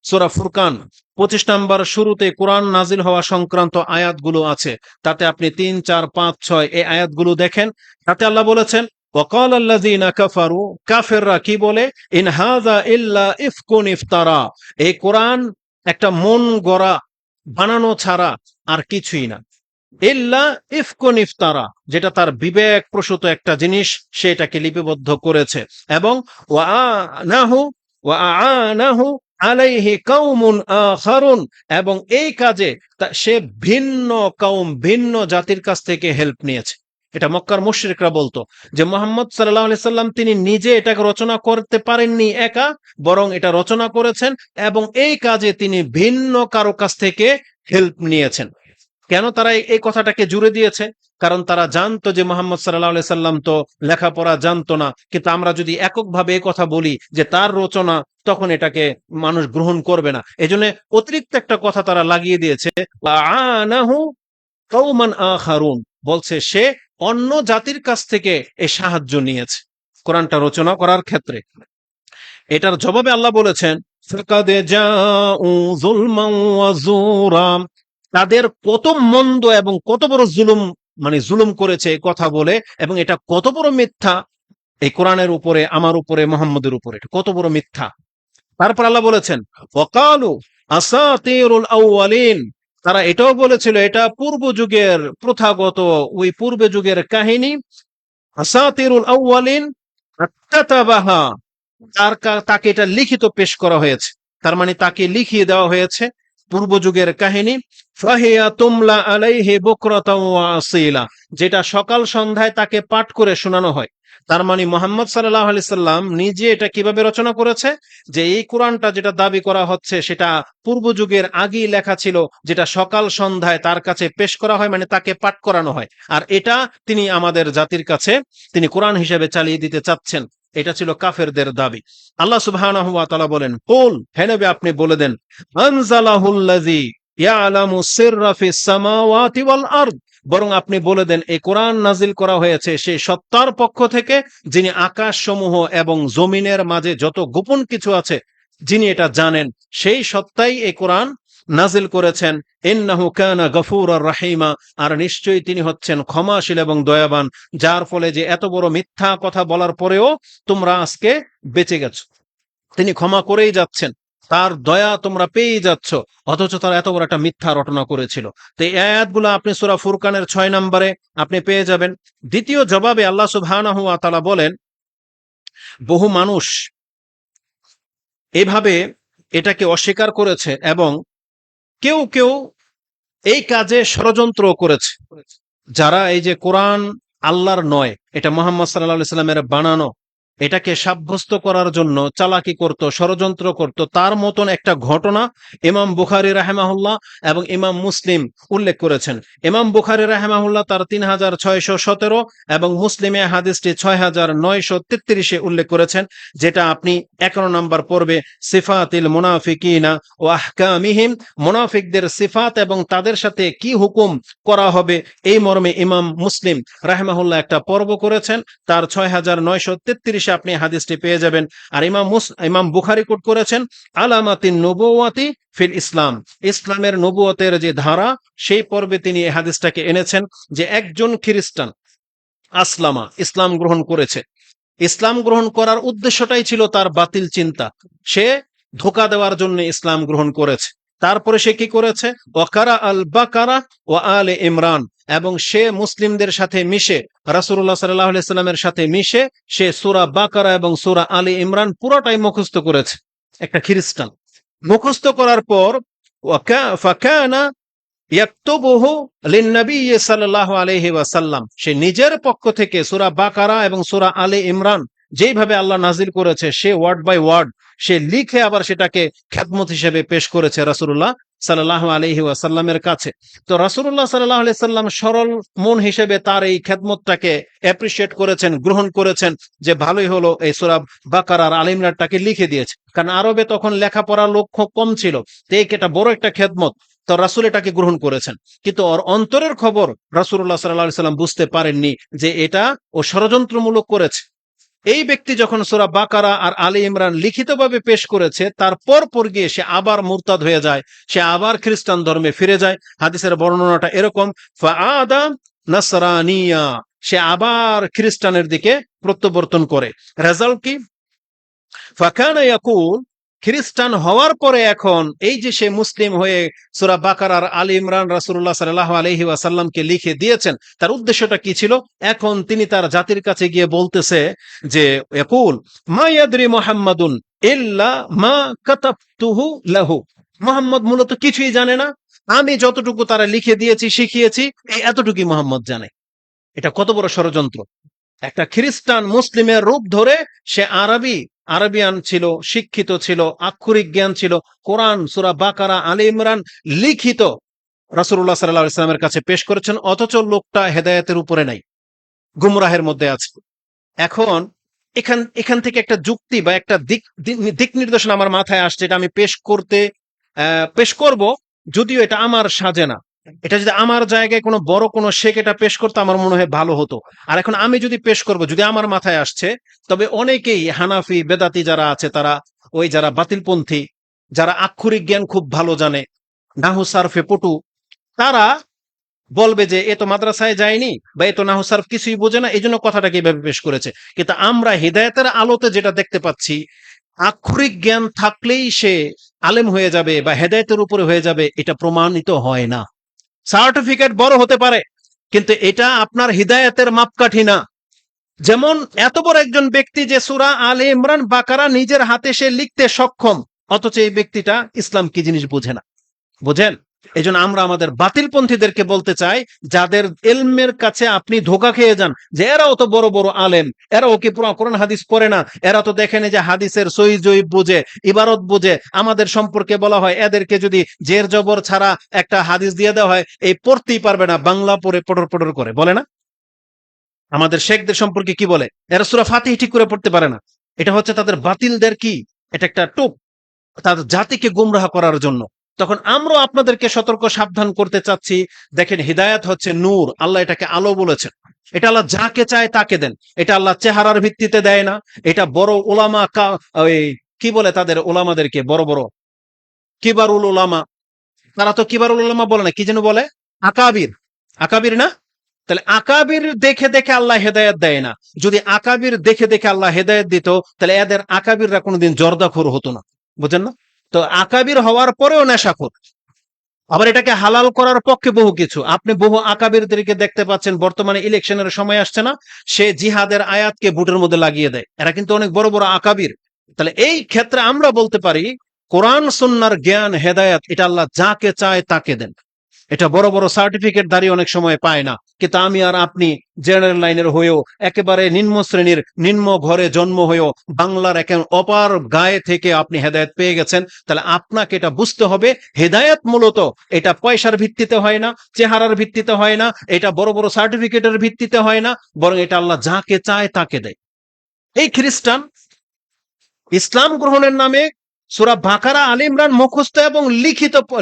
সূরা ফুরকান 25 নম্বর শুরুতে কোরআন নাজিল হওয়া সংক্রান্ত আয়াতগুলো আছে, তাতে আপনি 3, 4, 5, 6 এই আয়াতগুলো দেখেন। তাতে আল্লাহ বলেছেন ওয়াকাল আল্লাযীনা কাফারু, কাফেররা কি বলে, ইন হাযা ইল্লা ইফকুন ইফতারা, এই কোরআন একটা মন গড়া বানানো ছাড়া আর কিছুই না। ইল্লা ইফকুন ইফতারা, যেটা তার বিবেক প্রসূত একটা জিনিস, সেটাকে লিপিবদ্ধ করেছে এবং ওয়া আ'নাহু আলাইহি কওমুন আখারুন, এবং এই কাজে সে ভিন্ন কওম, ভিন্ন জাতির কাছ থেকে হেল্প নিয়েছে। এটা মক্কার মুশরিকরা বলতো যে মুহাম্মদ সাল্লাল্লাহু আলাইহি সাল্লাম তিনি নিজে এটাকে রচনা করতে পারেননি একা, বরং এটা রচনা করেছেন এবং এই কাজে তিনি ভিন্ন কারো কাছ থেকে হেল্প নিয়েছেন। কেন তারা এই কথাটাকে জুড়ে দিয়েছে? কারণ তারা জানতো যে মুহাম্মদ সাল্লাল্লাহু আলাইহি সাল্লাম তো লেখাপড়া জানতো না, কিন্তু আমরা যদি এককভাবে এই কথা বলি যে তার রচনা, তখন এটাকে মানুষ গ্রহণ করবে না। এজন্য অতিরিক্ত একটা কথা তারা লাগিয়ে দিয়েছে, আনাহু কওমান আখারুন, বলছে সে অন্য জাতির কাছ থেকে এই সাহায্য নিয়েছে কোরআনটা রচনা করার ক্ষেত্রে। এটার জবাবে আল্লাহ বলেছেন ফাকাদ জাউ যুলমান ওয়া যুরা, তাদের কত মন্দ এবং কত বড় জুলুম, মানে জুলুম করেছে কথা বলে, এবং এটা কত বড় মিথ্যা এই কোরআনের উপরে, আমার উপরে, মুহাম্মদের উপরে, এটা কত বড় মিথ্যা। তারপর আল্লাহ বলেছেন ওয়াকালু আসাতিরুল আউয়ালিন, তারা এটাও বলেছিল এটা পূর্ব যুগের প্রথাগত ওই পূর্ব যুগের কাহিনী। আসাতিরুল আউয়ালিন কাতাবাহা, তাকে এটা লিখিত পেশ করা হয়েছে, তার মানে তাকে লিখিয়ে দেওয়া হয়েছে পূর্ব যুগের কাহিনী। ফাহিয়া তুমলা আলাইহি বুকরাতাও ওয়া আসীলা, যেটা সকাল সন্ধ্যায় তাকে পাঠ করে শোনানো হয়। তার মানে মুহাম্মদ সাল্লাল্লাহু আলাইহি সাল্লাম নিজে এটা কিভাবে রচনা করেছে, যে এই কোরআনটা যেটা দাবি করা হচ্ছে সেটা পূর্ব যুগের আগেই লেখা ছিল, যেটা সকাল সন্ধ্যায় তার কাছে পেশ করা হয়, মানে তাকে পাঠ করানো হয়, আর এটা তিনি আমাদের জাতির কাছে তিনি কোরআন হিসেবে চালিয়ে দিতে চাচ্ছেন। এটা ছিল কাফেরদের দাবি। আল্লাহ সুবহানাহু ওয়া তাআলা বলেন কুল, হে নবী আপনি বলে দেন, আনজালাহুল্লাযী ইয়ালামু সিররা ফিস সামাওয়াতি ওয়াল আরদ, বরং আপনি বলে দেন এই কোরআন নাজিল করা হয়েছে সেই সত্তার পক্ষ থেকে যিনি আকাশ সমূহ এবং জমিনের মাঝে যত গোপন কিছু আছে যিনি এটা জানেন, সেই সত্তাই এই কোরআন নাজিল করেছেন। ইন্নাহু কানা গফুরার রাহিমা, আর নিশ্চয়ই তিনি হচ্ছেন ক্ষমাশীল এবং দয়াবান, যার ফলে যে এত বড় মিথ্যা কথা বলার পরেও তোমরা আজকে বেঁচে গেছো, তিনি ক্ষমা করেই যাচ্ছেন, তার দয়া তোমরা পেয়েই যাচ্ছ, অথচ তারা এত বড় একটা মিথ্যা রটনা করেছিল। তো এই আয়াতগুলো আপনি সূরা ফুরকানের 6 নম্বরে আপনি পেয়ে যাবেন। দ্বিতীয় জবাবে আল্লাহ সুবহানাহু ওয়া তাআলা বলেন বহু মানুষ এভাবে এটাকে অস্বীকার করেছে এবং কেউ কেউ এই কাজে ষড়যন্ত্র করেছে। যারা এই যে কোরআন আল্লাহর নয়, এটা মুহাম্মদ সাল্লাল্লাহু আলাইহি সাল্লামের বানানো, এটাকে সাব্যস্ত করার জন্য চালাকি করত, ষড়যন্ত্র করত, তার মতন একটা ঘটনা ইমাম বুখারী রাহিমাহুল্লাহ এবং ইমাম মুসলিম উল্লেখ করেছেন। ইমাম বুখারী রাহিমাহুল্লাহ তার 3617 এবং মুসলিমে হাদিসটি 6933 উল্লেখ করেছেন, যেটা আপনি 11 নম্বর পর্বে সিফাতিল মুনাফিকিনা ও আহকামিহিম, মুনাফিকদের সিফাত এবং তাদের সাথে কি হুকুম করা হবে এই মর্মে ইমাম মুসলিম রাহিমাহুল্লাহ একটা পর্ব করেছেন। তার 6933 আপনি হাদিসটি পেয়ে যাবেন। আর ইমাম বুখারী কোট করেছেন আলামাতিন নবুওয়াতি ফিল ইসলাম, ইসলামের নবুয়তের যে ধারা সেই পর্বে তিনি এই হাদিসটাকে এনেছেন, যে একজন খ্রিস্টান আসলামা, ইসলাম গ্রহণ করেছে। ইসলাম গ্রহণ করার উদ্দেশ্যটাই ছিল তার বাতিল চিন্তা, সে ধোঁকা দেওয়ার জন্য ইসলাম গ্রহণ করেছে। তারপরে সে কি করেছে, ওয়াকারা আল বাকারা ও আলে ইমরান, এবং সে মুসলিমদের সাথে মিশে, রাসূলুল্লাহ সাল্লাল্লাহু আলাইহি সাল্লামের সাথে মিশে সে সূরা বাকারা এবং সূরা আলে ইমরান পুরোটাই মুখস্থ করেছে। একটা খ্রিস্টান মুখস্থ করার পর ফাকানা ইয়াকতুবুহু লিন-নবী সাল্লাল্লাহু আলাইহি ওয়াসাল্লাম, সে নিজের পক্ষ থেকে সূরা বাকারা এবং সূরা আলে ইমরান যেইভাবে আল্লাহ নাজিল করেছে সে ওয়ার্ড বাই ওয়ার্ড সে লিখে আবার সেটাকে খেদমত হিসেবে পেশ করেছে রাসূলুল্লাহ সাল্লাল্লাহু আলাইহি ওয়াসাল্লামের কাছে। তো রাসূলুল্লাহ সাল্লাল্লাহু আলাইহি সাল্লাম সরল মন হিসেবে তার এই খেদমতটাকে অ্যাপ্রিশিয়েট করেছেন, গ্রহণ করেছেন, যে ভালোই হলো এই সূরা বাকারা আর আলে ইমরানটাকে লিখে দিয়েছে, কারণ আরবে তখন লেখাপড়ার লোক খুব কম ছিল, তো এটা বড় একটা খেদমত, তো রাসূল এটাকে গ্রহণ করেছেন। কিন্তু ওর অন্তরের খবর রাসূলুল্লাহ সাল্লাল্লাহু আলাইহি সাল্লাম বুঝতে পারেননি যে এটা ও ষড়যন্ত্রমূলক করেছে। এই ব্যক্তি যখন সূরা বাকারা আর আলে ইমরান লিখিতভাবে পেশ করেছে, তারপর গিয়ে সে আবার মুরতাদ হয়ে যায়, সে আবার খ্রিস্টান ধর্মে ফিরে যায়। হাদিসের বর্ণনাটা এরকম, ফাআদা নাসরানিয়া, সে আবার খ্রিস্টানের দিকে প্রত্যাবর্তন করে। রেজাল্ট কি, ফাকানা ইয়াকুল, খ্রিস্টান হওয়ার পরে এখন এই যে সে মুসলিম হয়ে সূরা বাকারা আর আলে ইমরান রাসূলুল্লাহ সাল্লাল্লাহু আলাইহি ওয়াসাল্লামকে লিখে দিয়েছেন, তার উদ্দেশ্যটা কি ছিল? এখন তিনি তার জাতির কাছে গিয়ে বলতেছে যে ইয়াকুল মা ইয়াদরি মুহাম্মাদুন ইল্লা মা কাতাবতুহু লাহু, মুহাম্মদ মূলত কিছুই জানে না, আমি যতটুকু তারা লিখে দিয়েছি শিখিয়েছি এই এতটুকুই মুহাম্মদ জানে। এটা কত বড় ষড়যন্ত্র! একটা খ্রিস্টান মুসলিমের রূপ ধরে সে আরবিয়ান ছিল, শিক্ষিত ছিল, আক্ষরিক জ্ঞান ছিল, কোরআন সূরা বাকারা আলে ইমরান লিখিত রাসূলুল্লাহ সাল্লাল্লাহু আলাইহি সাল্লামের কাছে পেশ করেছেন, অথচ লোকটা হেদায়েতের উপরে নাই, গুমরাহের মধ্যে আছে। এখন এখান থেকে একটা যুক্তি বা একটা দিক নির্দেশনা আমার মাথায় আসছে, এটা আমি পেশ করব, যদিও এটা আমার সাজে না। এটা যদি আমার জায়গায় কোনো বড় কোনো শেখ এটা পেশ করতে আমার মনে হয় ভালো হতো। আর এখন আমি যদি পেশ করব, যদি আমার মাথায় আসছে, তবে অনেকেই হানাফি বেদাতি যারা আছে, তারা ওই যারা বাতিলপন্থী, যারা আক্ষরিক জ্ঞান খুব ভালো জানে, নাহু সারফে পটু, তারা বলবে যে এ তো মাদ্রাসায় যায়নি বা এ তো নাহু সারফ কিছুই বোঝে না, এই জন্য কথাটাকে এভাবে পেশ করেছে। কিন্তু আমরা হিদায়াতের আলোতে যেটা দেখতে পাচ্ছি, আক্ষরিক জ্ঞান থাকলেই সে আলেম হয়ে যাবে বা হেদায়েতের উপরে হয়ে যাবে, এটা প্রমাণিত হয় না। সার্টিফিকেট বড় হতে পারে, কিন্তু এটা আপনার হিদায়াতের মাপকাঠি না। যেমন এত বড় একজন ব্যক্তি যে সূরা আলে ইমরান বাকারা নিজের হাতে সে লিখতে সক্ষম, অথচ এই ব্যক্তিটা ইসলাম কি জিনিস বোঝে না। বোঝেন? এই জন্য আমরা আমাদের বাতিলপন্থীদেরকে বলতে চাই, যাদের ইলমের কাছে আপনি ধোঁকা খেয়ে যান, যে এরাও তো বড় বড় আলেম, এরাও কি কোরআন হাদিস পড়ে না, এরা তো দেখেন যে হাদিসের সহিহ জয়ীফ বুঝে, ইবারত বুঝে, আমাদের সম্পর্কে বলা হয় এদেরকে যদি জের জবর ছাড়া একটা হাদিস দিয়ে দেওয়া হয় এই পড়তেই পারবে না, বাংলা পড়ে পটর পটর করে, বলে না? আমাদের শেখদের সম্পর্কে কি বলে, এরা সূরা ফাতিহা ঠিক করে পড়তে পারে না। এটা হচ্ছে তাদের বাতিলদের কি, এটা একটা টোপ, তাদের জাতিকে গুমরাহ করার জন্য। তখন আমরা আপনাদেরকে সতর্ক সাবধান করতে চাচ্ছি, দেখেন হিদায়াত হচ্ছে নূর, আল্লাহ এটাকে আলো বলেছেন, এটা আল্লাহ যাকে চায় তাকে দেন, এটা আল্লাহ চেহারার ভিত্তিতে দেয় না। এটা বড় ওলামা ওই কি বলে তাদের ওলামাদেরকে, বড় বড় কিবারুল ওলামা, তারা তো কিবারুল ওলামা বলে না, কি যেন বলে, আকাবির না? তাহলে আকাবির দেখে দেখে আল্লাহ হেদায়েত দেয় না। যদি আকাবির দেখে দেখে আল্লাহ হেদায়েত দিত, তাহলে এদের আকাবিররা কোনোদিন জর্দাখোর হতো না। বুঝেন না? তো আকাবির হওয়ার পরেও নেশাখোর, আবার এটাকে হালাল করার পক্ষে বহু কিছু। আপনি বহু আকাবিরদেরকে দেখতে পাচ্ছেন, বর্তমানে ইলেকশনের সময় আসছে না, সে জিহাদের আয়াতকে বুটের মধ্যে লাগিয়ে দেয়, এরা কিন্তু অনেক বড় বড় আকাবির। তাহলে এই ক্ষেত্রে আমরা বলতে পারি কোরআন সুন্নাহর জ্ঞান হেদায়েত এটা আল্লাহ যাকে চায় তাকে দেন। এটা বড় বড় সার্টিফিকেট দাঁড়িয়ে অনেক সময় পায় না। কিন্তু আমি আর আপনি জেনারেল লাইনের হয়েও, একেবারে নিম্ন শ্রেণীর নিম্ন ঘরে জন্ম হয়েও, বাংলার এক অপার গায়ে থেকে আপনি হেদায়েত পেয়ে গেছেন, তাহলে আপনাকে এটা বুঝতে হবে, হেদায়েত মূলত এটা পয়সার ভিত্তিতে হয় না, চেহারার ভিত্তিতে হয় না, এটা বড় বড় সার্টিফিকেটের ভিত্তিতে হয় না, বরং এটা আল্লাহ যাকে চায় তাকে দেয়। এই খ্রিস্টান ইসলাম গ্রহণের নামে সূরা বাকারা আলে ইমরান মুখস্থ এবং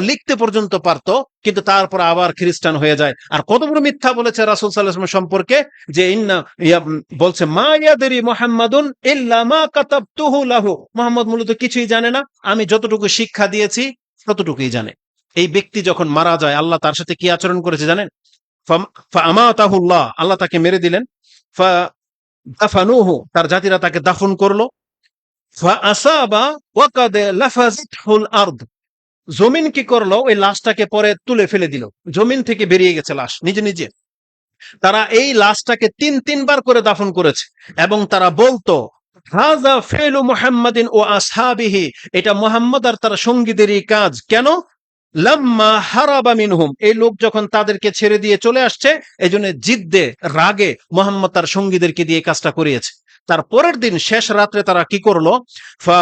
লিখতে পর্যন্ত পারত, কিন্তু তারপর আবার খ্রিস্টান হয়ে যায়। আর কত বড় মিথ্যা বলেছে রাসূল সাল্লাল্লাহু আলাইহি ওয়াসাল্লাম সম্পর্কে, যে বলছে মা ইয়াদরি মুহাম্মাদুন ইল্লা মা কাতাবতুহু লাহু, মুহাম্মদ মূলত কিছুই জানে না, আমি যতটুকু শিক্ষা দিয়েছি ততটুকুই জানে। এই ব্যক্তি যখন মারা যায়, আল্লাহ তার সাথে কি আচরণ করেছে জানেন? ফাআমাতাহুল্লাহ, আল্লাহ তাকে মেরে দিলেন। ফাদাফানুহু, তার জাতিরা তাকে দাফন করলো। ফাআসাবা ওয়াকাদ লাফাযাতহুল আরদ, জমিন কি করলো, ওই লাশটাকে পরে তুলে ফেলে দিল, জমিন থেকে বেরিয়ে গেছে লাশ নিজে নিজে। তারা এই লাশটাকে তিনবার করে দাফন করেছে এবং তারা বলতো হাযা ফিলু মুহাম্মাদিন ও আসহাবিহি, এটা মুহাম্মদ আর তার সঙ্গীদেরই কাজ। কেন? লাম্মা হারাবা মিনহুম, এই লোক যখন তাদেরকে ছেড়ে দিয়ে চলে আসছে, এই জন্য জিদ্দে রাগে মুহাম্মদ তার সঙ্গীদেরকে দিয়ে কাজটা করিয়েছে। তার পরের দিন শেষ রাত্রে তারা কি করলো, ফা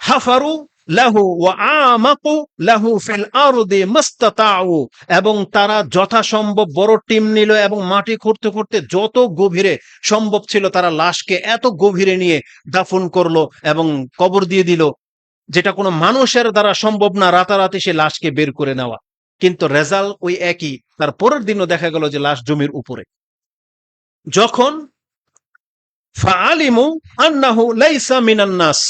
হাফারু লাহু ওয়া আমাকু লাহু ফিল আরদি মাস্তাতাউ, এবং তারা যথাসম্ভব বড় টিম নিল এবং মাটি খুঁড়তে খুঁড়তে যত গভীরে সম্ভব ছিল তারা লাশকে এত গভীরে নিয়ে দাফন করলো এবং কবর দিয়ে দিল, যেটা কোনো মানুষের দ্বারা সম্ভব না রাতারাতি সে লাশকে বের করে নেওয়া। কিন্তু রেজাল্ট ওই একই, তার পরের দিনও দেখা গেল যে লাশ জমির উপরে। যখন ফাআলিমু আন্নাহু লাইসা মিনান নাস,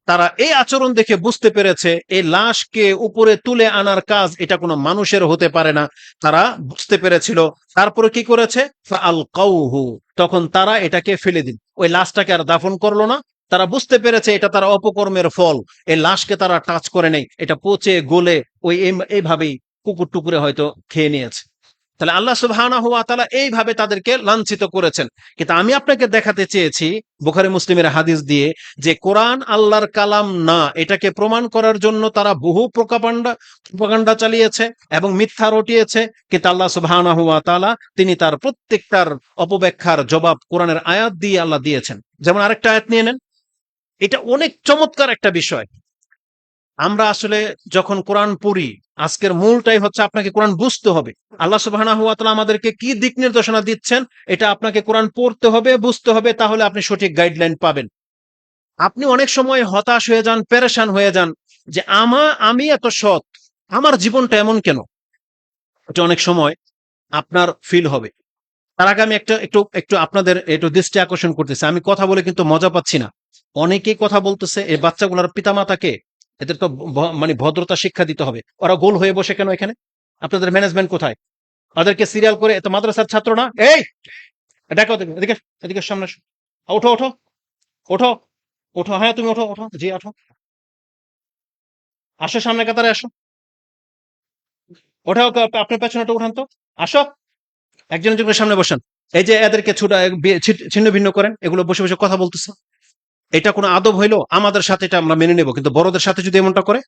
তারা এই আচরণ দেখে বুঝতে পেরেছে এই লাশকে উপরে তুলে আনার কাজ এটা কোনো মানুষের হতে পারে না, তারা বুঝতে পেরেছিল। তারপরে কি করেছে, ফাআলকাউহু, তখন তারা এটাকে ফেলে দিল, ওই লাশটাকে আর দাফন করলো না। তারা বুঝতে পেরেছে এটা তারা অপকর্মের ফল, এই লাশকে তারা টাচ করে নেই, এটা পচে গলে ওই এইভাবেই কুকুর টুকুরে হয়তো খেয়ে নিয়েছে। তাহলে আল্লাহ সুবহানাহু ওয়া তাআলা এইভাবে তাদেরকে লাঞ্ছিত করেছেন। কিন্তু আমি আপনাকে দেখাতে চেয়েছি বুখারী মুসলিমের হাদিস দিয়ে যে কোরআন আল্লাহর কালাম না, এটাকে প্রমাণ করার জন্য তারা বহু প্রোপাগান্ডা চালিয়েছে এবং মিথ্যা রটিয়েছে, কিন্তু আল্লাহ সুবহানাহু ওয়া তাআলা তিনি তার প্রত্যেকটার অপব্যাখ্যার জবাব কোরআনের আয়াত দিয়ে আল্লাহ দিয়েছেন। যেমন আরেকটা আয়াত নিয়ে নেন, এটা অনেক চমৎকার একটা বিষয়। আমরা আসলে যখন কোরআন পড়ি, আজকের মূলটাই হচ্ছে আপনাকে কোরআন বুঝতে হবে। আল্লাহ সুবহানাহু ওয়া তাআলা আমাদেরকে কি দিক নির্দেশনা দিচ্ছেন, এটা আপনাকে কোরআন পড়তে হবে, বুঝতে হবে, তাহলে আপনি সঠিক গাইডলাইন পাবেন। আপনি অনেক সময় হতাশ হয়ে যান, পেরেশান হয়ে যান যে আমি এত সৎ, আমার জীবনটা এমন কেন, এটা অনেক সময় আপনার ফিল হবে। তার আগে আমি একটু আপনাদের একটু দৃষ্টি আকর্ষণ করতেছি। আমি কথা বলে কিন্তু মজা পাচ্ছি না, অনেকেই কথা বলতেছে। এই বাচ্চাগুলোর পিতামাতাকে এদের তো মানে ভদ্রতা শিক্ষা দিতে হবে। ওরা গোল হয়ে বসে কেন এখানে? আপনাদের ম্যানেজমেন্ট কোথায়? ওদেরকে সিরিয়াল করে, এত মাদ্রাসার ছাত্র না? এই দেখো এদিকে, এদিকে সামনে আসো। ওঠো ওঠো ওঠো ওঠো, হ্যাঁ তুমি ওঠো ওঠো, জি ওঠো, আসো সামনে কাতারে আসো, ওঠো, আপনার পেছনে উঠান তো, আসো একজন একজন করে সামনে বসেন। এই যে এদেরকে ছিন্ন ভিন্ন করেন, এগুলো বসে বসে কথা বলতেছে, এটা কোনো আদব হইলো? আমাদের সাথে এটা আমরা মেনে নেব, কিন্তু বড়দের সাথে যদি এমনটা করে,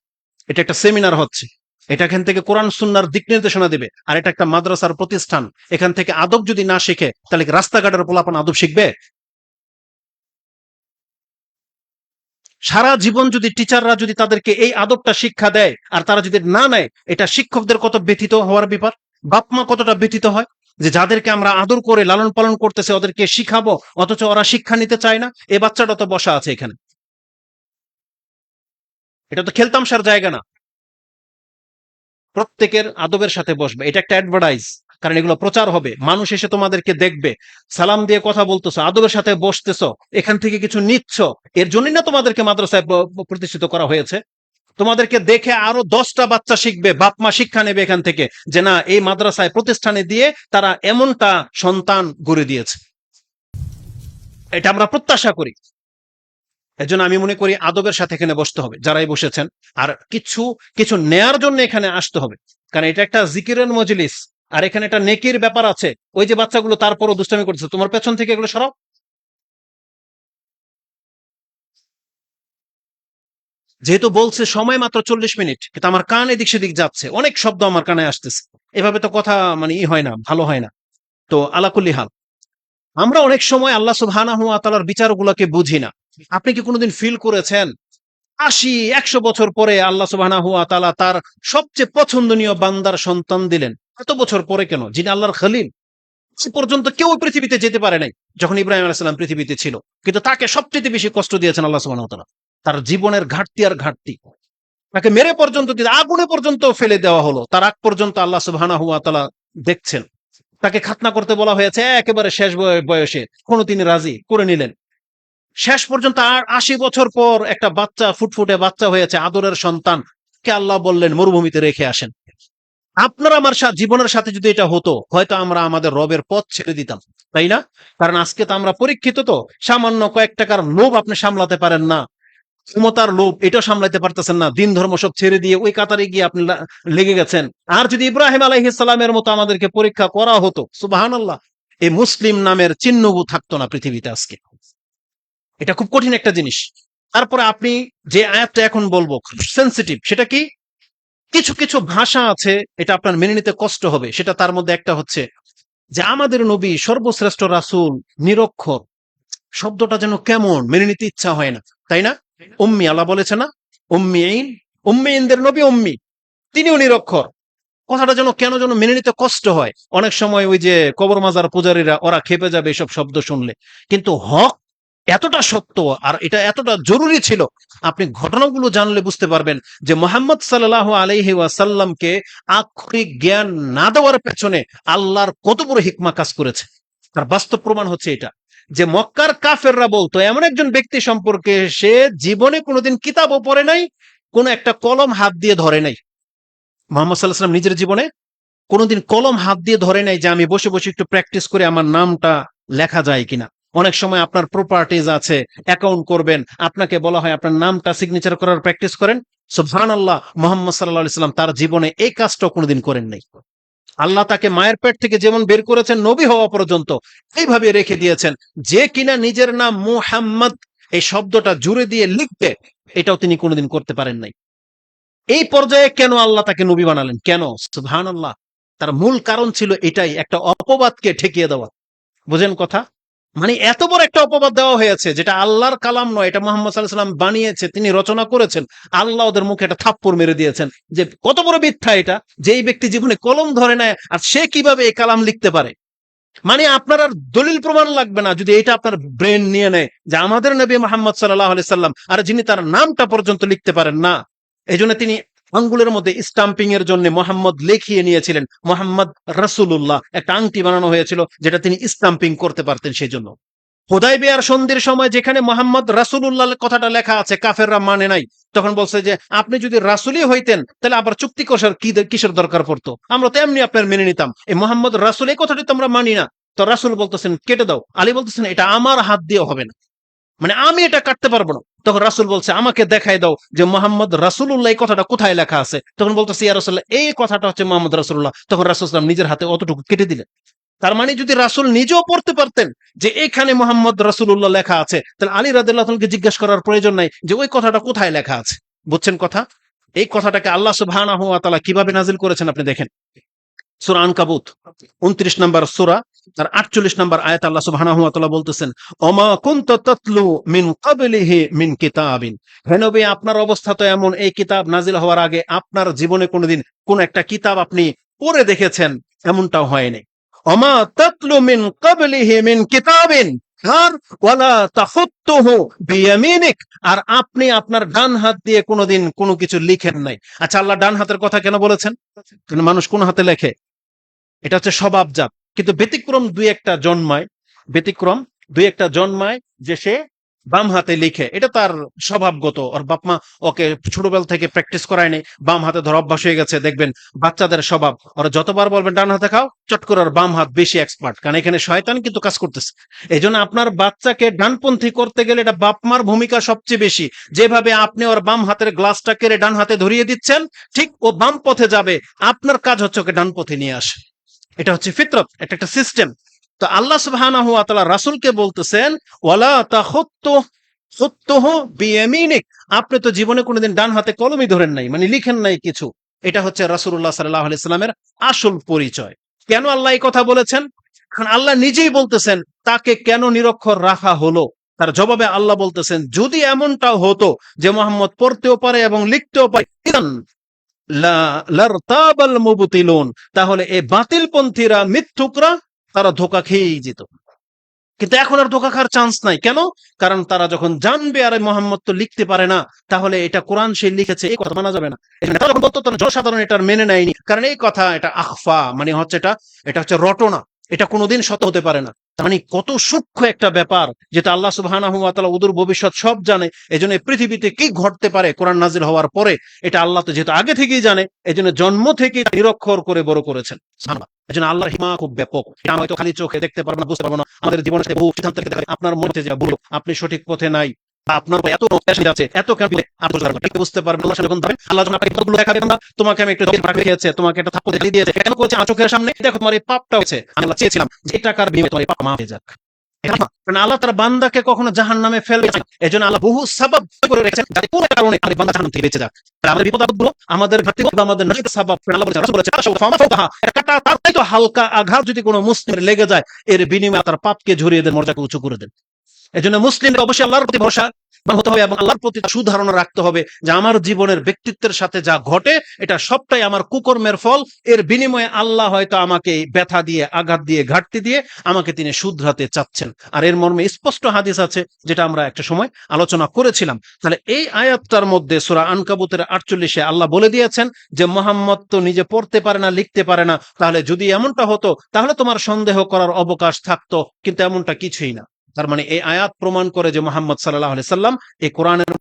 এটা একটা সেমিনার হচ্ছে, এটা এখান থেকে কোরআন সুন্নাহর দিক নির্দেশনা দেবে, আর এটা একটা মাদ্রাসার প্রতিষ্ঠান। এখান থেকে আদব যদি না শিখে, তাহলে কি রাস্তাঘাটের পোলাপান আদব শিখবে? সারা জীবন যদি টিচাররা যদি তাদেরকে এই আদবটা শিক্ষা দেয় আর তারা যদি না নেয়, এটা শিক্ষকদের কত ব্যথিত হওয়ার ব্যাপার, বাপ মা কতটা ব্যথিত হয় যে যাদেরকে আমরা আদর করে লালন পালন করতেছে ওদেরকে শিখাবো, অথচ ওরা শিক্ষা নিতে চায় না। এই বাচ্চাটা তো বসা আছে এখানে, এটা তো খেলতামশার জায়গা না। প্রত্যেকের আদবের সাথে বসবে, এটা একটা অ্যাডভার্টাইজ, কারণ এগুলো প্রচার হবে, মানুষ এসে তোমাদেরকে দেখবে, সালাম দিয়ে কথা বলতেছো, আদবের সাথে বসতেছো, এখান থেকে কিছু নিচ্ছ। এর জন্যই না তোমাদেরকে মাদ্রাসায় প্রতিষ্ঠিত করা হয়েছে। তোমাদেরকে দেখে আরো 10টা বাচ্চা শিখবে, বাপ মা শিক্ষা নেবে এখান থেকে যে না, এই মাদ্রাসায় প্রতিষ্ঠানে দিয়ে তারা এমনটা সন্তান গড়ে দিয়েছে। এটা আমরা প্রত্যাশা করি। এজন্য আমি মনে করি আদবের সাথে এখানে বসতে হবে যারাই বসেছেন, আর কিছু কিছু নেয়ার জন্য এখানে আসতে হবে, কারণ এটা একটা জিকিরের মজলিস, আর এখানে একটা নেকির ব্যাপার আছে। ওই যে বাচ্চাগুলো তারপরও দুষ্টামি করতেছে, তোমার পেছন থেকে এগুলো সরাও। যেহেতু বলছে সময় মাত্র 40 মিনিট, কিন্তু আমার কান এদিক সেদিক যাচ্ছে, অনেক শব্দ আমার কানে আসতেছে, এভাবে তো কথা মানে হয় না, ভালো হয় না। তো আলাকুল্লি হাল, আমরা অনেক সময় আল্লাহ সুবহানাহু ওয়া তাআলার বিচারগুলোকে বুঝি না। আপনি কি কোনোদিন ফিল করেছেন 80-100 বছর পরে আল্লাহ সুবহানাহু ওয়া তাআলা তার সবচেয়ে পছন্দনীয় বান্দার সন্তান দিলেন? এত বছর পরে কেন? যিনি আল্লাহর খলিল, সে পর্যন্ত কেউ পৃথিবীতে যেতে পারে নাই যখন ইব্রাহিম আলাইহিস সালাম পৃথিবীতে ছিল, কিন্তু তাকে সবচেয়ে বেশি কষ্ট দিয়েছেন আল্লাহ সুবহানাহু ওয়া তাআলা। তার জীবনের ঘাটতি আর ঘাটতি, তাকে মেরে পর্যন্ত আগুনে পর্যন্ত ফেলে দেওয়া হলো, তার আগ পর্যন্ত আল্লাহ সুবহানাহু ওয়া তাআলা দেখছেন। তাকে খাতনা করতে বলা হয়েছে একেবারে শেষ বয়সে, কোনো তিনি রাজি করে নিলেন। শেষ পর্যন্ত আর 80 বছর পর একটা বাচ্চা, ফুটফুটে বাচ্চা হয়েছে, আদরের সন্তান, কে আল্লাহ বললেন মরুভূমিতে রেখে আসেন। আপনার আমার জীবনের সাথে যদি এটা হতো, হয়তো আমরা আমাদের রবের পথ ছেড়ে দিতাম, তাই না? কারণ আজকে তো আমরা পরীক্ষিত, তো সামান্য কয়েক টাকার লোভ আপনি সামলাতে পারেন না, ক্ষমতার লোভ এটা সামলাইতে পারতেছেন না, দিন ধর্ম সব ছেড়ে দিয়ে ওই কাতারে গিয়ে আপনি লেগে গেছেন। আর যদি ইব্রাহিম আলাইহিস সালামের মতো আমাদেরকে পরীক্ষা করা হতো, সুবহানাল্লাহ, এই মুসলিম নামের চিহ্নও থাকতো না পৃথিবীতে আজকে। এটা খুব কঠিন একটা জিনিস। তারপরে আপনি যে আয়াতটা এখন বলবো খুব সেনসিটিভ, সেটা কি? কিছু কিছু ভাষা আছে এটা আপনার মেনে নিতে কষ্ট হবে, সেটা তার মধ্যে একটা হচ্ছে যে আমাদের নবী সর্বশ্রেষ্ঠ রাসূল, নিরক্ষর শব্দটা যেন কেমন মেনে নিতে ইচ্ছা হয় না, তাই না? উম্মি, আল্লাহ বলেছে না উম্মিঈন, উম্মিঈনদের নবী উম্মি, তিনিও নিরক্ষর। কথাটা যেন কেন যেন মেনে নিতে কষ্ট হয়। অনেক সময় ওই যে কবর মাজার পূজারীরা ওরা খেপে যাবে এসব শব্দ শুনলে, কিন্তু হক এতটা সত্য আর এটা এতটা জরুরি ছিল, আপনি ঘটনাগুলো জানলে বুঝতে পারবেন যে মুহাম্মদ সাল্লাল্লাহু আলাইহি ওয়াসাল্লামকে আক্ষরিক জ্ঞান না দেওয়ার পেছনে আল্লাহর কত বড় হিকমা কাজ করেছে। তার বাস্তব প্রমাণ হচ্ছে এটা, যে মক্কার কাফেররা বলতো এমন একজন ব্যক্তি সম্পর্কে, সে জীবনে কোনোদিন কিতাবও পড়ে নাই, কোন একটা কলম হাত দিয়ে ধরে নাই। মুহাম্মদ সাল্লাল্লাহু আলাইহি ওয়াসাল্লাম নিজের জীবনে কোনোদিন কলম হাত দিয়ে ধরে নাই যে আমি বসে বসে একটু প্র্যাকটিস করে আমার নামটা লেখা যায় কিনা। অনেক সময় আপনার প্রপার্টিজ আছে, অ্যাকাউন্ট করবেন, আপনাকে বলা হয় আপনার নামটা সিগনেচার করার প্র্যাকটিস করেন। সুবহানাল্লাহ, মুহাম্মদ সাল্লাল্লাহু আলাইহি ওয়াসাল্লাম তার জীবনে এই কাজটাও কোনোদিন করেন নাই। আল্লাহ তাকে মায়ের পেট থেকে যেমন বের করেছেন নবী হওয়া পর্যন্ত এইভাবে রেখে দিয়েছেন, যে কিনা নিজের নাম মুহাম্মদ এই শব্দটা জুড়ে দিয়ে লিখবে, এটাও তিনি কোনোদিন করতে পারেন নাই। এই পর্যায়ে কেন আল্লাহ তাকে নবী বানালেন? কেন? সুবহানাল্লাহ, তার মূল কারণ ছিল এটাই, একটা অপবাদকে ঠেকিয়ে দেওয়া। বুঝেন কথা? মানে এত বড় একটা অপবাদ দেওয়া হয়েছে যেটা আল্লাহর কালাম নয়, এটা মুহাম্মদ সাল্লাল্লাহু আলাইহি ওয়াসাল্লাম বানিয়েছে, তিনি রচনা করেছেন। আল্লাহ ওদের মুখে একটা থাপ্পড় মেরে দিয়েছেন যে কত বড় মিথ্যা এটা, যে এই ব্যক্তি জীবনে কলম ধরে নেয় আর সে কিভাবে এই কালাম লিখতে পারে। মানে আপনার আর দলিল প্রমাণ লাগবে না যদি এটা আপনার ব্রেন নিয়ে নেয় যে আমাদের নবী মুহাম্মদ সাল্লাল্লাহু আলাইহি সাল্লাম, আর যিনি তার নামটা পর্যন্ত লিখতে পারেন না। এই জন্য তিনি আঙ্গুলের মধ্যে স্টাম্পিং এর জন্য মোহাম্মদ লিখিয়ে নিয়েছিলেন মোহাম্মদ রাসূলুল্লাহ, একটা আংটি বানানো হয়েছিল যেটা তিনি স্টাম্পিং করতে পারতেন। সেই জন্য হুদায়বিয়ার সন্ধির সময় যেখানে মোহাম্মদ রাসূলুল্লাহ কথাটা লেখা আছে, কাফেররা মানে নাই, তখন বলছে যে আপনি যদি রাসূলই হইতেন তাহলে আবার চুক্তি কষার কিসের দরকার পড়তো, আমরা তো এমনি আপনার মেনে নিতাম। এই মোহাম্মদ রাসূল এই কথাটি তো আমরা মানি না। তো রাসূল বলতেছেন কেটে দাও, আলী বলতেছেন এটা আমার হাত দিয়ে হবে না, মানে আমি এটা কাটতে পারবো না। তখন রাসূল বলছে আমাকে দেখাই দাও যে মোহাম্মদ রাসূলুল্লাহ এই কথাটা কোথায় লেখা আছে। তখন বলতেছে ইয়া রাসূলুল্লাহ এই কথাটা হচ্ছে মোহাম্মদ রাসূলুল্লাহ। তখন রাসূল সাল্লাল্লাহু আলাইহি ওয়াসাল্লাম নিজের হাতে অতটুকু কেটে দিলেন। তার মানে যদি রাসূল নিজেও পড়তে পারতেন যে এখানে মোহাম্মদ রাসূলুল্লাহ লেখা আছে, তাহলে আলী রাদিয়াল্লাহু তাআলাকে জিজ্ঞেস করার প্রয়োজন নাই যে ওই কথাটা কোথায় লেখা আছে। বুঝছেন কথা? এই কথাটাকে আল্লাহ সুবহানাহু ওয়া তাআলা কিভাবে নাজিল করেছেন আপনি দেখেন। সূরা আনকাবুত 29 নম্বর সূরা আর 48 নম্বর আয়াত আল্লাহ সুবহানাহু ওয়া তাআলা বলতেছেন, ওমা কুনতা তাতলু মিন ক্বাবলিহি মিন কিতাবিন, হে নবী আপনার অবস্থা তো এমন, এই কিতাব নাজিল হওয়ার আগে আপনার জীবনে কোনোদিন কোন একটা কিতাব আপনি পড়ে দেখেছেন এমনটাও হয়নি। ওমা তাতলু মিন ক্বাবলিহি মিন কিতাবিন আর ওয়ালা তাখুত্তুহু বিয়ামিনিক, আর আপনি আপনার ডান হাত দিয়ে কোনোদিন কোনো কিছু লিখেন নাই। আচ্ছা, আল্লাহ ডান হাতের কথা কেন বলেছেন? কারণ মানুষ কোন হাতে লেখে, এটা হচ্ছে স্বভাবজাত। কিন্তু ব্যতিক্রম দুই একটা জন্মায়, ব্যতিক্রম দুই একটা জন্মায় যে সে বাম হাতে লিখে, এটা তার স্বভাবগত। ওর বাপমা ওকে ছোটবেলা থেকে প্র্যাকটিস করায় নেই, বাম হাতে ধর অভ্যাস হয়ে গেছে। দেখবেন বাচ্চাদের স্বভাব, ওরা যতবার বলবেন ডান হাতে খাও, চট করে ওর বাম হাত বেশি এক্সপার্ট, কারণ এখানে শয়তান কিন্তু কাজ করতেছে। এই জন্য আপনার বাচ্চাকে ডানপন্থী করতে গেলে এটা বাপমার ভূমিকা সবচেয়ে বেশি। যেভাবে আপনি ওর বাম হাতের গ্লাসটা কেড়ে ডান হাতে ধরিয়ে দিচ্ছেন, ঠিক ও বাম পথে যাবে, আপনার কাজ হচ্ছে ওকে ডান পথে নিয়ে আসে। এটা হচ্ছে ফিতরত, এটা একটা সিস্টেম। তো আল্লাহ সুবহানাহু ওয়া তাআলা রাসূলকে বলতেছেন ওয়ালা তাখুত্তুহু বিয়ামিনিক, আপনি তো জীবনে কোনোদিন ডান হাতে কলমই ধরেন নাই, মানে লিখেন নাই কিছু। এটা হচ্ছে রাসূলুল্লাহ সাল্লাল্লাহু আলাইহি সাল্লামের আসল পরিচয়। কেন আল্লাহ এই কথা বলেছেন? কারণ আল্লাহ নিজেই বলতেছেন তাকে কেন নিরক্ষর রাখা হলো। তার জবাবে আল্লাহ বলতেছেন যদি এমনটাও হতো যে মুহাম্মদ পড়তেও পারে এবং লিখতেও পারে, লারতাবাল মুবতিলুন, তাহলে এই বাতিলপন্থীরা, মিথ্যুকরা, তারা ধোঁকা খেয়েই যেত। কিন্তু এখন আর ধোঁকা খাওয়ার চান্স নাই। কেন? কারণ তারা যখন জানবে আরে মোহাম্মদ তো লিখতে পারে না, তাহলে এটা কোরআন সে লিখেছে এই কথা মানা যাবে না। তারা যখন বলতো তারা জনসাধারণ এটা মেনে নেয়নি, কারণ এই কথা এটা আখফা, মানে হচ্ছে এটা হচ্ছে রটনা, এটা কোনোদিন সত্য হতে পারে না। মানে কত সূক্ষ্ম একটা ব্যাপার, যেটা আল্লাহ সুবহানাহু ওয়া তাআলা অদূর ভবিষ্যৎ সব জানে। এজন্য পৃথিবীতে কি ঘটতে পারে কোরআন নাজিল হওয়ার পরে, এটা আল্লাহ তো যেহেতু আগে থেকেই জানে, এজন্য জন্ম থেকেই নিরক্ষর করে বড় করেছেন। সুবহানাল্লাহ। এজন্য আল্লাহর হিকমা খুব ব্যাপক। এটা হয়তো খালি চোখে দেখতে পারবো না, বুঝতে পারবো না, আমাদের জীবনে বহু সিদ্ধান্ত আপনার মনে যে ভুল, আপনি সঠিক পথে নাই, আপনার এত আছে, এত বুঝতে পারবেন যখন আল্লাহ যখন আপনাকে দেখাবে, তোমাকে আমি একটু রেখেছে, তোমাকে একটা থাপ্পড় দিয়ে দিয়েছে, কেন করেছে আমার চোখের সামনে, দেখো তোমার এই পাপটা হয়েছে, আমি আল্লাহ চেয়েছিলাম যে টাকার বিনিময়ে তোমার এই পাপ মাফ হয়ে যাক। কারণ আল্লাহ তার বান্দাকে কখনো জাহান্নামে ফেলবে না, এজন্য আল্লাহ বহু সাবাব করে রেখেছেন যাতে কোনো কারণে আমাদের বান্দা জাহান্নাম থেকে বেঁচে যাক। আমাদের বিপদ আপদগুলো, আমাদের ঘাটতি, আমাদের নষ্ট সাবাব আল্লাহ বলেছেন, রাসূল বলেছেন, একটা তার তো হালকা আঘাত যদি কোনো মুসলিমের লেগে যায়, এর বিনিময়ে তার পাপকে ঝরিয়ে দেন, মর্যাদাকে উঁচু করে দেন। এজন্য মুসলিমরা অবশ্যই আল্লাহর প্রতি ভরসা হতে হবে এবং আল্লাহর প্রতি সুধারণা রাখতে হবে যে আমার জীবনের ব্যক্তিত্বের সাথে যা ঘটে এটা সবটাই আমার কুকর্মের ফল, এর বিনিময়ে আল্লাহ হয়তো আমাকে ব্যথা দিয়ে, আঘাত দিয়ে, ঘাটতি দিয়ে আমাকে তিনি শুধরাতে চাচ্ছেন। আর এর মর্মে স্পষ্ট হাদিস আছে, যেটা আমরা একটা সময় আলোচনা করেছিলাম। তাহলে এই আয়াতটার মধ্যে সূরা আনকাবুতের 48-এ আল্লাহ বলে দিয়েছেন যে মুহাম্মদ তো নিজে পড়তে পারে না, লিখতে পারে না, তাহলে যদি এমনটা হতো তাহলে তোমার সন্দেহ করার অবকাশ থাকতো, কিন্তু এমনটা কিছুই না। তার মানে এই আয়াত প্রমাণ করে যে মুহাম্মদ সাল্লাল্লাহু আলাইহি সাল্লাম এই কোরআনের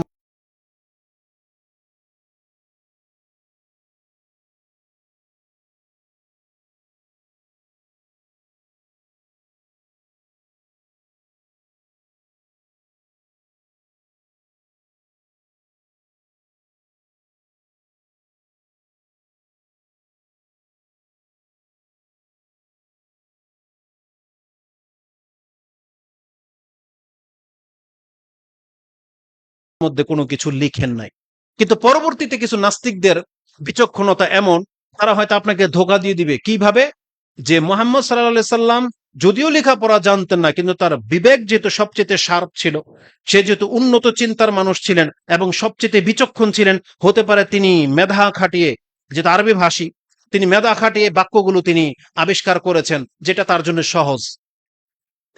মধ্যে কোনো কিছু লিখেন নাই। কিন্তু পরবর্তীতে কিছু নাস্তিকদের বিচক্ষণতা এমন, তারা হয়তো আপনাকে ধোঁকা দিয়ে দিবে। কিভাবে? যে মুহাম্মদ সাল্লাল্লাহু আলাইহি সাল্লাম যদিও লেখাপড়া জানতেন না, কিন্তু তার বিবেক যেহেতু সবচেয়ে শার্প ছিল, সে যেহেতু উন্নত চিন্তার মানুষ ছিলেন এবং সবচেয়ে বিচক্ষণ ছিলেন, হতে পারে তিনি মেধা খাটিয়ে, যেহেতু আরবি ভাষী, তিনি মেধা খাটিয়ে বাক্যগুলো তিনি আবিষ্কার করেছেন যেটা তার জন্য সহজ।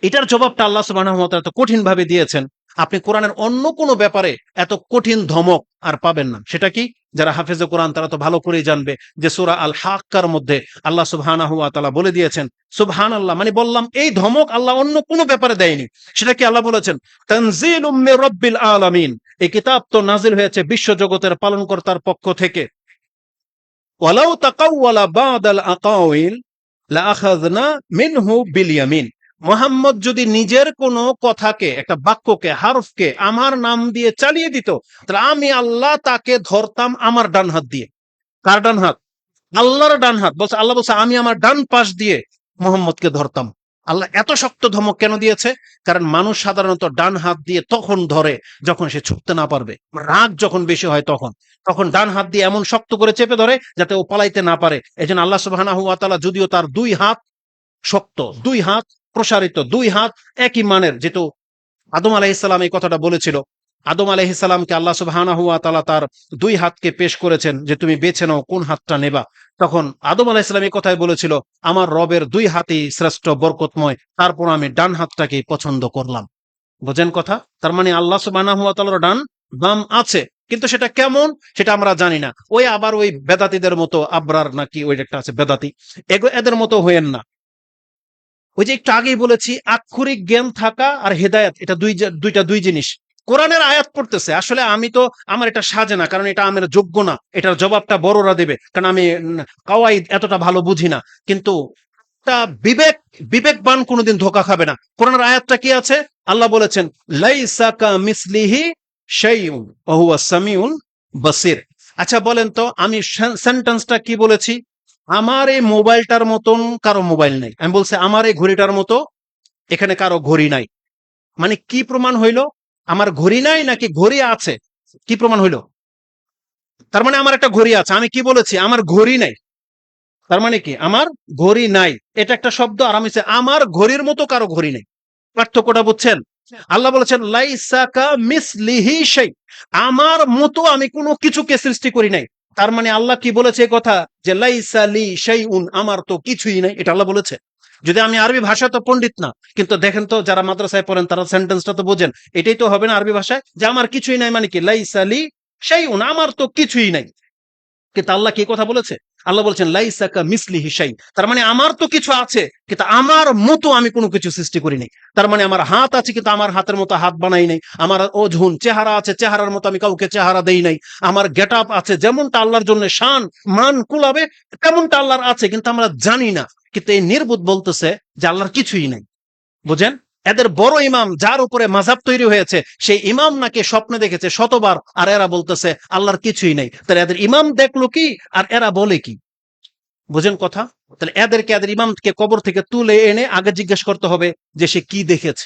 এটার জবাবটা আল্লাহ সুবহানাহু ওয়া তাআলা এত কঠিন ভাবে দিয়েছেন, আপনি কোরআনের অন্য কোনো ব্যাপারে এত কঠিন ধমক আর পাবেন না। সেটা কি? যারা হাফেজে কোরআন তারা তো ভালো করেই জানবে যে সূরা আল হাক্কার মধ্যে আল্লাহ সুবহানাহু ওয়া তাআলা বলে দিয়েছেন, সুবহানাল্লাহ, মানে বললাম এই ধমক আল্লাহ অন্য কোনো ব্যাপারে দেয়নি। সেটা কি? আল্লাহ বলেছেন তানজিলুম মির রাব্বিল আলামিন, এই কিতাব তো নাজিল হয়েছে বিশ্ব জগতের পালনকর্তার পক্ষ থেকে। ওয়ালাউ তাকাওয়ালা বাদাল আকাওয়িল লা আখাযনা মিনহু বিল ইয়ামিন, মুহাম্মদ যদি নিজের কোনো কথাকে, একটা বাক্যকে, হারফকে আমার নাম দিয়ে চালিয়ে দিত, তাহলে আমি আল্লাহ তাকে ধরতাম আমার ডান হাত দিয়ে। কার ডান হাত? আল্লাহর ডান হাত। বলছে, আল্লাহ বলছে আমি আমার ডান পাশ দিয়ে মুহাম্মদকে ধরতাম। আল্লাহ এত শক্ত ধমক কেন দিয়েছে? কারণ মানুষ সাধারণত ডান হাত দিয়ে তখন ধরে যখন সে ছুটতে না পারবে, রাগ যখন বেশি হয়, তখন ডান হাত দিয়ে এমন শক্ত করে চেপে ধরে যাতে ও পালাইতে না পারে। এজন্য আল্লাহ সুবহানাহু ওয়া তাআলা যদিও তার দুই হাত শক্ত, দুই হাত প্রসারিত, দুই হাত একই মানের, যেহেতু আদম আলাইহিস সালাম এই কথাটা বলেছিল, আদম আলাইহিস সালামকে আল্লাহ সুবহানাহু ওয়া তাআলা তার দুই হাতকে পেশ করেছেন যে তুমি বেছে নাও কোন হাতটা নেবা। তখন আদম আলাইহিস সালাম এই কথাই বলেছিল, আমার রবের দুই হাতই শ্রেষ্ঠ, বরকতময়, তারপর আমি ডান হাতটাকেই পছন্দ করলাম। বোঝেন কথা? তার মানে আল্লাহ সুবহানাহু ওয়া তাআলার ডান বাম আছে, কিন্তু সেটা কেমন সেটা আমরা জানি না। ওই আবার ওই বেদাতীদের মতো, আবরার নাকি ওই একটা আছে বেদাতি, এদের মতো হয়েন না। ওই যে একটু আগেই বলেছি, আক্ষরিক জ্ঞান থাকা আর হেদায়েত, এটা দুই জিনিস। কোরআনের আয়াত পড়তেছে, আসলে আমি তো, আমার এটা সাজে না, কারণ এটা আমার যোগ্য না, এটার জবাবটা বড়রা দেবে, কারণ আমি কাওয়াইদ এতটা ভালো বুঝি না। কিন্তু একটা বিবেকবান কোনোদিন ধোকা খাবে না। কোরআনের আয়াতটা কি আছে? আল্লাহ বলেছেন লাইসা কামিসলিহি শাইউন ওয়া হুয়াস সামিউল বাসির। আচ্ছা বলেন তো, আমি সেন্টেন্সটা কি বলেছি? আমার এই মোবাইলটার মতন কারো মোবাইল নেই। আমি বলছি আমার এই ঘড়িটার মতো এখানে কারো ঘড়ি নাই। মানে কি প্রমাণ হইল? আমার ঘড়ি নাই নাকি ঘড়ি আছে? কি প্রমাণ হইল? তার মানে আমার একটা ঘড়ি আছে। আমি কি বলেছি? আমার ঘড়ি নাই। তার মানে কি? আমার ঘড়ি নাই, এটা একটা শব্দ। আর আমি আমার ঘড়ির মতো কারো ঘড়ি নেই। পার্থক্যটা বুঝছেন? আল্লাহ বলেছেন লাইসা কামিসলিহি শাই, আমার মতো আমি কোনো কিছুকে সৃষ্টি করি নাই। তার মানে আল্লাহ কি বলেছে কথা? যে লাইসা লি শাইউন, আমার তো কিছুই নাই, এটা আল্লাহ বলেছে। যদি আমি আরবি ভাষা তো পণ্ডিত না, কিন্তু দেখেন তো যারা মাদ্রাসায় পড়েন তারা সেন্টেন্সটা তো বোঝেন। এটাই তো হবে না আরবি ভাষায়, যে আমার কিছুই নাই মানে কি? লাইসা লি শাইউন, আমার তো কিছুই নাই। কিন্তু আল্লাহ কি কথা বলেছে? আল্লাহ বলছেন লাইসা কামিসলিহি শাই, তার মানে আমার তো কিছু আছে, কিন্তু আমার মতো আমি কোনো কিছু সৃষ্টি করি নাই। তার মানে আমার হাত আছে, কিন্তু আমার হাতের মতো হাত বানাই নাই। আমার ওজন, চেহারা আছে, চেহারার মতো আমি কাউকে চেহারা দেই নাই। আমার গেটআপ আছে, যেমনটা আল্লাহর জন্য শান মান কুলাবে তেমনটা আল্লাহর আছে, কিন্তু আমরা জানি না। কিন্তু এই নির্বোধ বলতেছে যে আল্লাহর কিছুই নাই। বুঝেন? এদের বড় ইমাম যার উপরে মাযহাব তৈরি হয়েছে সেই ইমাম নাকি স্বপ্নে দেখেছে শতবার, আর এরা বলতেছে আল্লাহর কিছুই নেই। তাহলে এদের ইমাম দেখলো কি আর এরা বলে কি? বুঝেন কথা? তাহলে এদের ইমামকে কবর থেকে তুলে এনে আগে জিজ্ঞেস করতে হবে যে সে কি দেখেছে,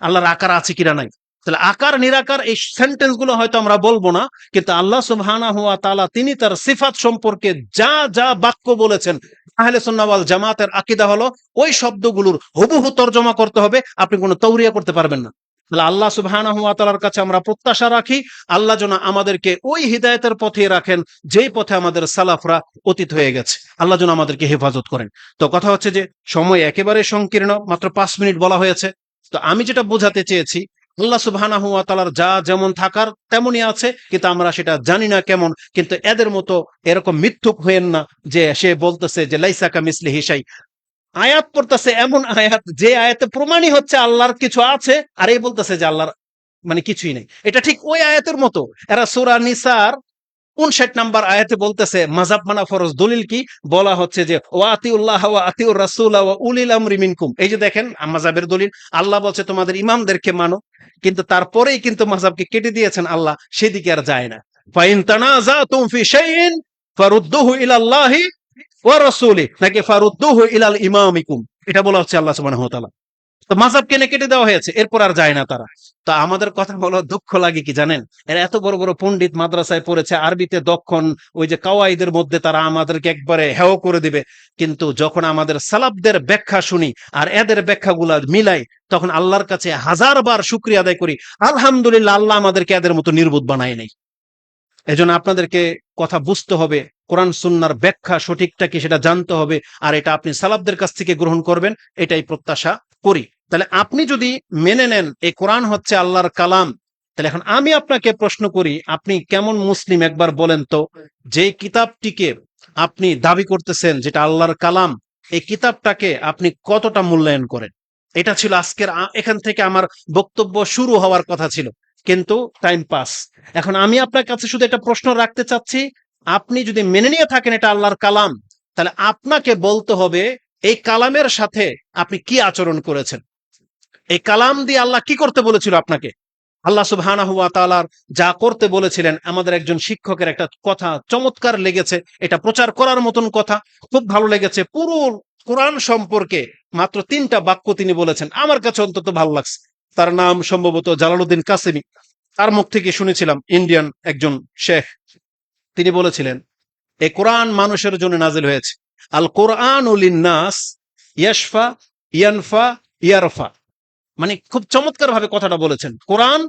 আল্লাহর আকার আছে কিনা নাই। তাহলে আকার নিরাকার এই সেন্টেন্স গুলো হয়তো আমরা বলবো না, কিন্তু আল্লাহ সুবহানাহু ওয়া তাআলা তিনি তার সিফাত সম্পর্কে যা যা বাক্য বলেছেন, আহলে সুন্নাহ ওয়াল জামাতের আকীদা হলো ওই শব্দগুলোর হুবহু তরজমা করতে হবে, আপনি কোনো তাওরিয়া করতে পারবেন না। তাহলে আল্লাহ সুবহানাহু ওয়া তাআলার কাছে আমরা প্রত্যাশা রাখি আল্লাহ যেন আমাদেরকে ওই হিদায়াতের পথে রাখেন যেই পথে আমাদের সালাফরা অতীত হয়ে গেছে। আল্লাহ যেন আমাদেরকে হেফাজত করেন। তো কথা হচ্ছে যে সময় একেবারে সংকীর্ণ, মাত্র 5 মিনিট বলা হয়েছে। তো আমি যেটা বোঝাতে চেয়েছি, আল্লাহ সুবহানাহু ওয়া তাআলার যা যেমন থাকার তেমনই আছে, কিন্তু আমরা সেটা জানি না কেমন। কিন্তু এদের মতো এরকম মিথ্যুক হয়েন না যে সে বলতেছে যে লাইসা কামিসলিহি শাই, আয়াত পড়তেছে এমন আয়াত যে আয়াতে প্রমাণই হচ্ছে আল্লাহর কিছু আছে, আর এই বলতেছে যে আল্লাহর মানে কিছুই নেই। এটা ঠিক ওই আয়াতের মতো, এরা সূরা নিসার 59 নাম্বার আয়াতে বলতেছে মাযহাব মানা ফরজ, দলিল কি? বলা হচ্ছে যে ওয়া আতিউল্লাহ ওয়া আতিউর রাসূল ওয়া উলিল আমরি মিনকুম। এই যে দেখেন মাযহাবের দলিল, আল্লাহ বলছে তোমাদের ইমামদেরকে মানো, কিন্তু তারপরেই কিন্তু মাযহাবকে কেটে দিয়েছেন আল্লাহ, সেদিকে আর যায় না। ফাইন তানাযাতুম ফি শাইইন ফারুদ্দুহু ইলাল্লাহি ওয়া রাসূলি, নাকি ফারুদ্দুহু ইলাল ইমামিকুম, এটা বলা হচ্ছে আল্লাহ সুবহানাহু ওয়া তাআলা। তো মাযহাব কেনে কেটে দেওয়া হয়েছে, এরপর আর যায় না তারা। তো আমাদের কথা হলো, দুঃখ লাগে কি জানেন, এরা এত বড় বড় পণ্ডিত, মাদ্রাসায় পড়েছে, আরবিতে দক্ষণ, ওই যে কাওয়াইদের মধ্যে তারা আমাদেরকে একবারে হেয় করে দিবে, কিন্তু যখন আমাদের সালাফদের ব্যাখ্যা শুনি আর এদের ব্যাখ্যাগুলা মিলাই, তখন আল্লাহর কাছে হাজারবার শুকরিয়া আদায় করি, আলহামদুলিল্লাহ আল্লাহ আমাদেরকে এদের মতো নির্বোধ বানায় নাই। এজন্য আপনাদেরকে কথা বুঝতে হবে, কোরআন সুন্নাহর ব্যাখ্যা সঠিকটা কি সেটা জানতে হবে, আর এটা আপনি সালাফদের কাছ থেকে গ্রহণ করবেন, এটাই প্রত্যাশা করি। তাহলে আপনি যদি মেনে নেন এই কোরআন হচ্ছে আল্লাহর কালাম, তাহলে এখন আমি আপনাকে প্রশ্ন করি, আপনি কেমন মুসলিম একবার বলেন তো? যে কিতাবটিকে আপনি দাবি করতেছেন যেটা আল্লাহর কালাম, এই কিতাবটাকে আপনি কতটা মূল্যায়ন করেন? এটা ছিল আজকের এখান থেকে আমার বক্তব্য শুরু হওয়ার কথা ছিল, কিন্তু টাইম পাস। এখন আমি আপনার কাছে শুধু একটা প্রশ্ন রাখতে চাচ্ছি, আপনি যদি মেনে নিয়ে থাকেন এটা আল্লাহর কালাম, তাহলে আপনাকে বলতে হবে এই কালামের সাথে আপনি কি আচরণ করেছেন। এই কালাম দিয়ে আল্লাহ কি করতে বলেছিল আপনাকে? আল্লাহ সুবহানাহু ওয়া তাআলার যা করতে বলেছিলেন, আমাদের একজন শিক্ষকের একটা কথা চমৎকার লেগেছে, এটা প্রচার করার মতন কথা, খুব ভালো লেগেছে। পুরো কোরআন সম্পর্কে মাত্র 3টা বাক্য তিনি বলেছেন, আমার কাছে অন্তত ভালো লাগছে। তার নাম সম্ভবত জালালউদ্দিন কাসেমি, তার মুখ থেকে শুনেছিলাম, ইন্ডিয়ান একজন শেখ। তিনি বলেছিলেন এই কোরআন মানুষের জন্য নাজিল হয়েছে, আল কোরআনু লিন্নাস ইয়াশফা ইয়ানফা ইয়ারফা। মানে খুব চমৎকার ভাবে কথাটা বলেছেন। কোরআন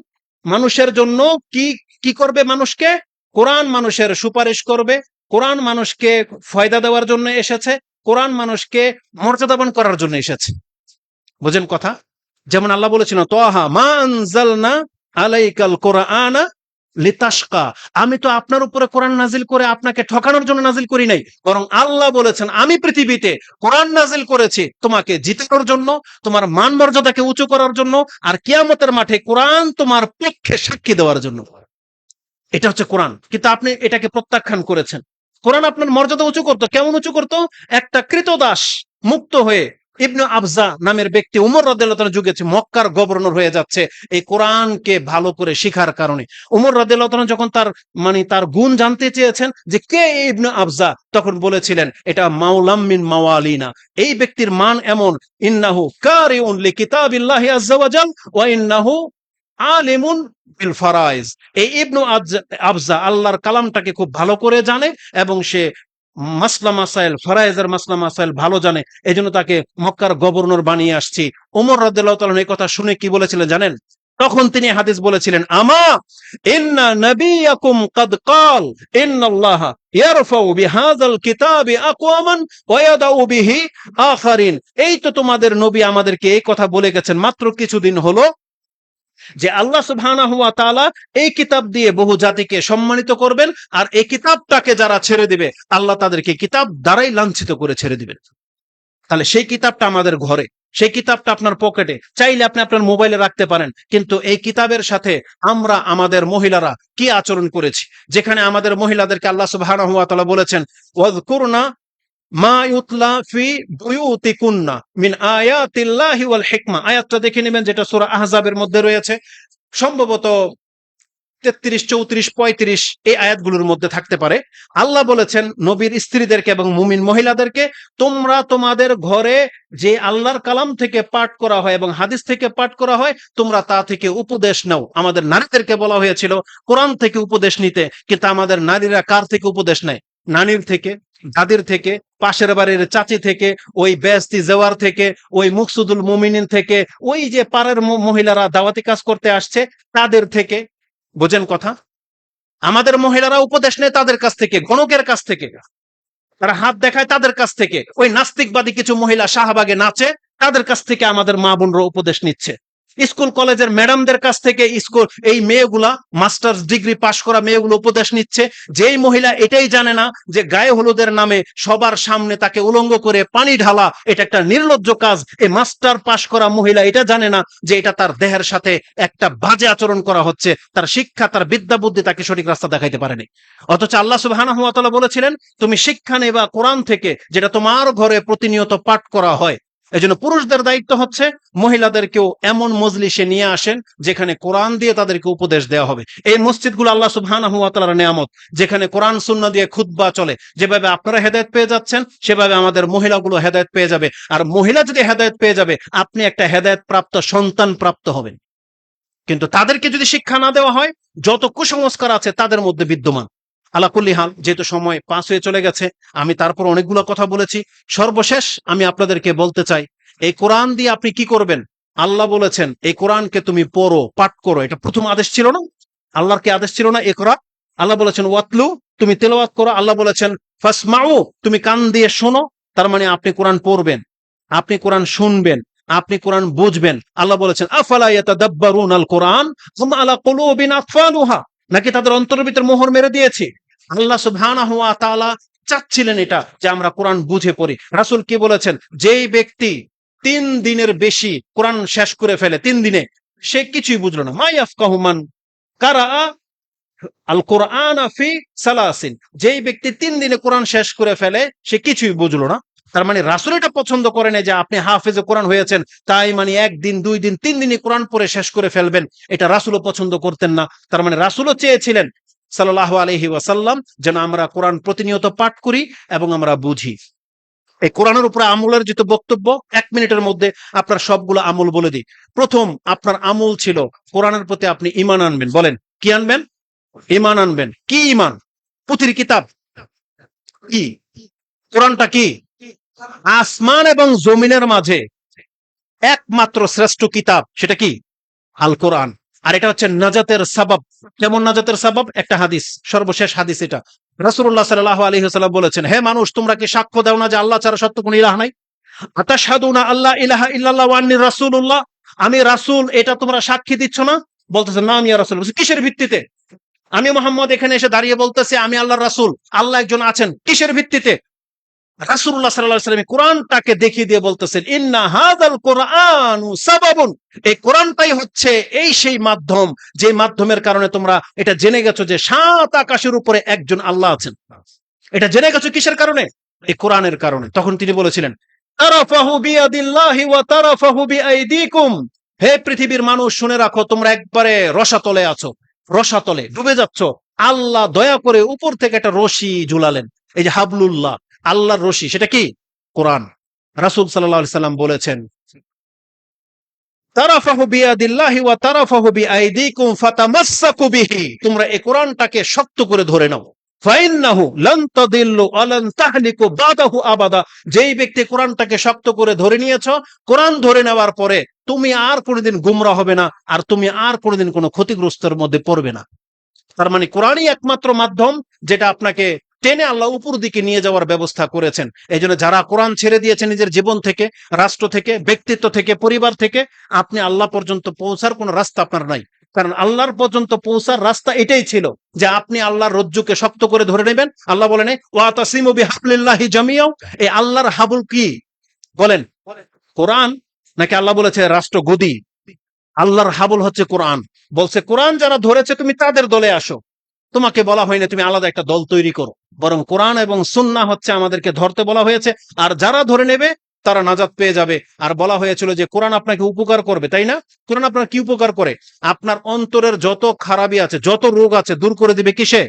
মানুষের জন্য কি কি করবে? মানুষকে কোরআন মানুষের সুপারিশ করবে, কোরআন মানুষকে ফয়দা দেওয়ার জন্য এসেছে, কোরআন মানুষকে মর্যাদাবান করার জন্য এসেছে। বুঝেন কথা? যেমন আল্লাহ বলেছিলেন তাহা মা আনজালনা আলাইকাল কোরআনা লিতাশকা, আমি তো আপনার উপরে কোরআন নাজিল করে আপনাকে ঠকানোর জন্য নাজিল করি নাই, বরং আল্লাহ বলেছেন আমি পৃথিবীতে কোরআন নাজিল করেছি তোমাকে জিতানোর জন্য, তোমার মান মর্যাদাকে উঁচু করার জন্য, আর কিয়ামতের মাঠে কোরআন তোমার পক্ষে সাক্ষী দেওয়ার জন্য। এটা হচ্ছে কোরআন, কিন্তু আপনি এটাকে প্রত্যাখ্যান করেছেন। কোরআন আপনার মর্যাদা উঁচু করতো, কেমন উঁচু করতো? একটা কৃতদাস মুক্ত হয়ে ইবনে আবজা নামের ব্যক্তি উমর রাদিয়াল্লাহু তাআলার যুগে মক্কার গভর্নর হয়ে যাচ্ছে এই কোরআনকে ভালো করে শিখার কারণে। উমর রাদিয়াল্লাহু তাআলা যখন তার গুণ জানতে চেয়েছেন যে কে ইবনে আবজা, তখন বলেছিলেন এটা মাওলাম মিন মাওয়ালিনা, এই ব্যক্তির মান এমন, ইন্নাহু কারিউন লিকিতাবিল্লাহি আযজা ওয়া জাল ওয়া ইন্নাহু আলিমুন বিল ফারাইজ। এই ইবনে আবজা আল্লাহর কালামটাকে খুব ভালো করে জানে এবং সে মাসলা মাসাইল, ফরায়েজের মাসলা মাসাইল ভালো জানে, এজন্য তাকে মক্কার গভর্নর বানিয়ে আসছি। ওমর রাদিয়াল্লাহু তাআলা এই কথা শুনে কি বলেছিলেন জানেন? তখন তিনি হাদিস বলেছিলেন, আমা ইন্না নবিয়াকুম ক্বাদ ক্বাল ইন্নাল্লাহা ইয়ারফাউ বিহাযাল কিতাবি আকওয়ামান ওয়া ইয়াদাউ বিহি আখারিন। এই তো তোমাদের নবী আমাদেরকে এই কথা বলে গেছেন মাত্র কিছুদিন হলো, যে আল্লাহ সুবহানাহু ওয়া তাআলা এই কিতাব দিয়ে বহু জাতিকে সম্মানিত করবেন, আর এই কিতাবটাকে যারা ছেড়ে দিবে আল্লাহ তাদেরকে কিতাব দ্বারাই লাঞ্ছিত করে ছেড়ে দিবেন। তাহলে সেই কিতাবটা আমাদের ঘরে, সেই কিতাবটা আপনার পকেটে, চাইলে আপনি আপনার মোবাইলে রাখতে পারেন, কিন্তু এই কিতাবের সাথে আমরা আমাদের মহিলারা কি আচরণ করেছি, যেখানে আমাদের মহিলাদেরকে আল্লাহ সুবহানাহু ওয়া তাআলা বলেছেন ওয়াযকুরনা মা ইউতলা ফি বুয়ুতিকুন্না মিন আয়াতিল্লাহি ওয়াল হিকমা, আয়াতটা দেখে নেবেন যেটা সূরা আহজাবের মধ্যে রয়েছে, সম্ভবত 33, 34, 35 এই আয়াতগুলোর মধ্যে থাকতে পারে। আল্লাহ বলেছেন নবীর স্ত্রীদেরকে এবং মুমিন মহিলাদেরকে, তোমরা তোমাদের ঘরে যে আল্লাহর কালাম থেকে পাঠ করা হয় এবং হাদিস থেকে পাঠ করা হয় তোমরা তা থেকে উপদেশ নাও। আমাদের নারীদেরকে বলা হয়েছিল কোরআন থেকে উপদেশ নিতে, কিন্তু আমাদের নারীরা কার থেকে উপদেশ নেয়? নানির থেকে, দাদির থেকে, পাশের বাড়ির চাচি থেকে, ওই বেস্তি জেওয়ার থেকে, ওই মুকসুদুল মুমিনিন থেকে, ওই যে পাড়ার মহিলারা দাওয়াতি কাজ করতে আসছে তাদের থেকে। বোঝেন কথা? আমাদের মহিলারা উপদেশ নেয় তাদের কাছ থেকে, গণকের কাছ থেকে, তারা হাত দেখায় তাদের কাছ থেকে, ওই নাস্তিকবাদী কিছু মহিলা শাহবাগে নাচে তাদের কাছ থেকে আমাদের মা বোনরা উপদেশ নিচ্ছে। স্কুল কলেজের ম্যাডামদের কাছ থেকে স্কুল এই মেয়েগুলা মাস্টার্স ডিগ্রি পাশ করা মেয়েগুলো উপদেশ নিচ্ছে। যেই মহিলা এটাই জানে না যে গায়ে হলুদের নামে সবার সামনে তাকে উলঙ্গ করে পানি ঢালা এটা একটা নির্লজ্জ কাজ, এই মাস্টার পাশ করা মহিলা এটা জানে না যে এটা তার দেহের সাথে একটা বাজে আচরণ করা হচ্ছে, তার শিক্ষা তার বিদ্যা বুদ্ধি তাকে সঠিক রাস্তা দেখাইতে পারেনি। অথচ আল্লাহ সুবহানাহু ওয়া তাআলা বলেছিলেন তুমি শিক্ষা নেবা কোরআন থেকে, যেটা তোমার ঘরে প্রতিনিয়ত পাঠ করা হয়। এজন্য পুরুষদের দায়িত্ব হচ্ছে মহিলাদেরকেও এমন মজলিসে নিয়ে আসেন যেখানে কোরআন দিয়ে তাদেরকে উপদেশ দেওয়া হবে। এই মসজিদগুলো আল্লাহ সুবহানাহু ওয়া তাআলার নিয়ামত, যেখানে কোরআন সুন্নাহ দিয়ে খুতবা চলে। যেভাবে আপনারা হেদায়েত পেয়ে যাচ্ছেন সেভাবে আমাদের মহিলাগুলো হেদায়েত পেয়ে যাবে। আর মহিলা যদি হেদায়েত পেয়ে যাবে আপনি একটা হেদায়েত প্রাপ্ত সন্তান প্রাপ্ত হবেন। কিন্তু তাদেরকে যদি শিক্ষা না দেওয়া হয় যত কুসংস্কার আছে তাদের মধ্যে বিদ্যমান। আলা কুল্লি হাল, যেহেতু সময় পাস হয়ে চলে গেছে, আমি তারপর অনেকগুলো কথা বলেছি। সর্বশেষ আমি আপনাদেরকে বলতে চাই, এই কোরআন দিয়ে আপনি কি করবেন? আল্লাহ বলেছেন এই কোরআনকে তুমি পড়ো, পাঠ করো। এটা প্রথম আদেশ ছিল না? আল্লাহর কি আদেশ ছিল না ইকরা? আল্লাহ বলেছেন ওয়াতলু, তুমি তেলাওয়াত করো। আল্লাহ বলেছেন ফাসমাউ, তুমি কান দিয়ে শোনো। তার মানে আপনি কোরআন পড়বেন, আপনি কোরআন শুনবেন, আপনি কোরআন বুঝবেন। আল্লাহ বলেছেন আফালা ইয়াতাদাব্বারুনাল কোরআন আম আলা কুলুবিন আকফালুহা, নাকি তাদের অন্তরের ভিতর মোহর মেরে দিয়েছি? আল্লাহ সুবহানাহু ওয়া তাআলা চাচ্ছিলেন এটা যে আমরা কোরআন বুঝে পড়ি। রাসূল কি বলেছেন? যেই ব্যক্তি 3 দিনের বেশি কোরআন শেষ করে ফেলে 3 দিনে, সে কিছুই বুঝলো না। মা ইয়াফকাহু মান কারা আল কোরআন ফি সালাসিন, যেই ব্যক্তি 3 দিনে কোরআন শেষ করে ফেলে সে কিছুই বুঝলো না। তার মানে রাসূল এটা পছন্দ করেন যে আপনি হাফেজে কোরআন হয়েছেন তাই মানে 1 দিন 2 দিন 3 দিনে কোরআন পড়ে শেষ করে ফেলবেন, এটা রাসূলও পছন্দ করতেন না। তার মানে রাসূলও চেয়েছিলেন সাল্লাল্লাহু আলাইহি ওয়াসাল্লাম যেন আমরা কোরআন প্রতিনিয়ত পাঠ করি এবং আমরা বুঝি। এই কোরআনের উপরে আমলের যেহেতু বক্তব্য, 1 মিনিটের মধ্যে আপনার সবগুলো আমল বলে দিই। প্রথম আপনার আমল ছিল কোরআনের প্রতি আপনি ঈমান আনবেন। বলেন কি আনবেন? ঈমান আনবেন। কি ঈমান? পুথির কিতাব কি? কোরআনটা কি? আসমান এবং জমিনের মাঝে একমাত্র শ্রেষ্ঠ কিতাব, সেটা কি? আল কোরআন। আর এটা হচ্ছে নাজাতের সাবাব। কেমন নাজাতের সাবাব? একটা হাদিস, সর্বশেষ হাদিস এটা। রাসূলুল্লাহ সাল্লাল্লাহু আলাইহি ওয়াসাল্লাম বলেছেন, হে মানুষ তোমরা কি সাক্ষ্য দাও না যে আল্লাহ ছাড়া সত্য কোনো ইলাহ নাই? আতাশহাদুনা আল্লা ইলাহা ইল্লাল্লাহ ওয়া আন্নী রাসূলুল্লাহ, আমি রাসূল, এটা তোমরা সাক্ষী দিচ্ছ না? বলতেছেন নাম ইয়া রাসূল। কিসের ভিত্তিতে? আমি মুহাম্মদ এখানে এসে দাঁড়িয়ে বলতেছি আমি আল্লাহর রাসূল, আল্লাহ একজন আছেন, কিসের ভিত্তিতে? রাসূলুল্লাহ সাল্লাল্লাহু আলাইহি ওয়াসাল্লাম কোরআনটাকে দেখিয়ে দিয়ে বলতেছেন ইন্না হাযাল কোরআনু সাবাবুন, এই কোরআনটাই হচ্ছে এই সেই মাধ্যম যে মাধ্যমের কারণে তোমরা এটা জেনে গেছো যে 7 আকাশের উপরে একজন আল্লাহ আছেন। এটা জেনে গেছো কিসের কারণে? এই কোরআনের কারণে। তখন তিনি বলেছিলেন তারাফাহু বিয়াদিল্লাহি ওয়া তারাফাহু বিআইদিকুম, হে পৃথিবীর মানুষ শুনে রাখো তোমরা একবারে রসাতলে আছো, রসাতলে ডুবে যাচ্ছ। আল্লাহ দয়া করে উপর থেকে একটা রশি ঝুলালেন, এই যে হাবলুল্লাহ, আল্লাহর রশি, সেটা কি? কোরআন। রাসূল সাল্লাল্লাহু আলাইহি সাল্লাম বলেছেন তারাফাহু বিয়াদিল্লাহি ওয়া তারাফাহু বিআইদিকুম ফাতামাসসাকু বিহি, তোমরা এই কোরআনটাকে শক্ত করে ধরে নাও। ফাইন্নাহু লান তাদিল্লু ওয়া লান তাহলিকু বাদাহু আবাদা, যেই ব্যক্তি কোরআনটাকে শক্ত করে ধরে নিয়েছো, কোরআন ধরে নেওয়ার পরে তুমি আর কোনোদিন গুমরা হবে না, আর তুমি আর কোনোদিন কোনো ক্ষতিগ্রস্তের মধ্যে পড়বে না। তার মানে কোরআনই একমাত্র মাধ্যম যেটা আপনাকে টেনে আল্লাহ উপর দিকে নিয়ে যাওয়ার ব্যবস্থা করেছেন। এই জন্য যারা কোরআন ছেড়ে দিয়েছেন নিজের জীবন থেকে, রাষ্ট্র থেকে, ব্যক্তিত্ব থেকে, পরিবার থেকে, আপনি আল্লাহ পর্যন্ত পৌঁছার কোনো রাস্তা আপনার নাই। কারণ আল্লাহর পর্যন্ত পৌঁছার রাস্তা এটাই ছিল যে আপনি আল্লাহর রজ্জুকে শক্ত করে ধরে নেবেন। আল্লাহ বলেন ওয়াতাসিমু বিহাবলিল্লাহি জামিআ, এই আল্লাহর হাবল কি? বলেন কোরআন, নাকি আল্লাহ বলেছে রাষ্ট্র গদি? আল্লাহর হাবল হচ্ছে কোরআন। বলছে কোরআন যারা ধরেছে তুমি তাদের দলে আসো, তোমাকে বলা হয়নি তুমি আলাদা একটা দল তৈরি করো। বরং কোরআন এবং সুন্নাহ হচ্ছে আমাদেরকে ধরতে বলা হয়েছে, আর যারা ধরে নেবে তারা নাজাত পেয়ে যাবে। আর বলা হয়েছিল যে কোরআন আপনাকে উপকার করবে, তাই না? কোরআন আপনার কি উপকার করে? আপনার অন্তরের যত খারাপি আছে, যত রোগ আছে দূর করে দিবে কিসে?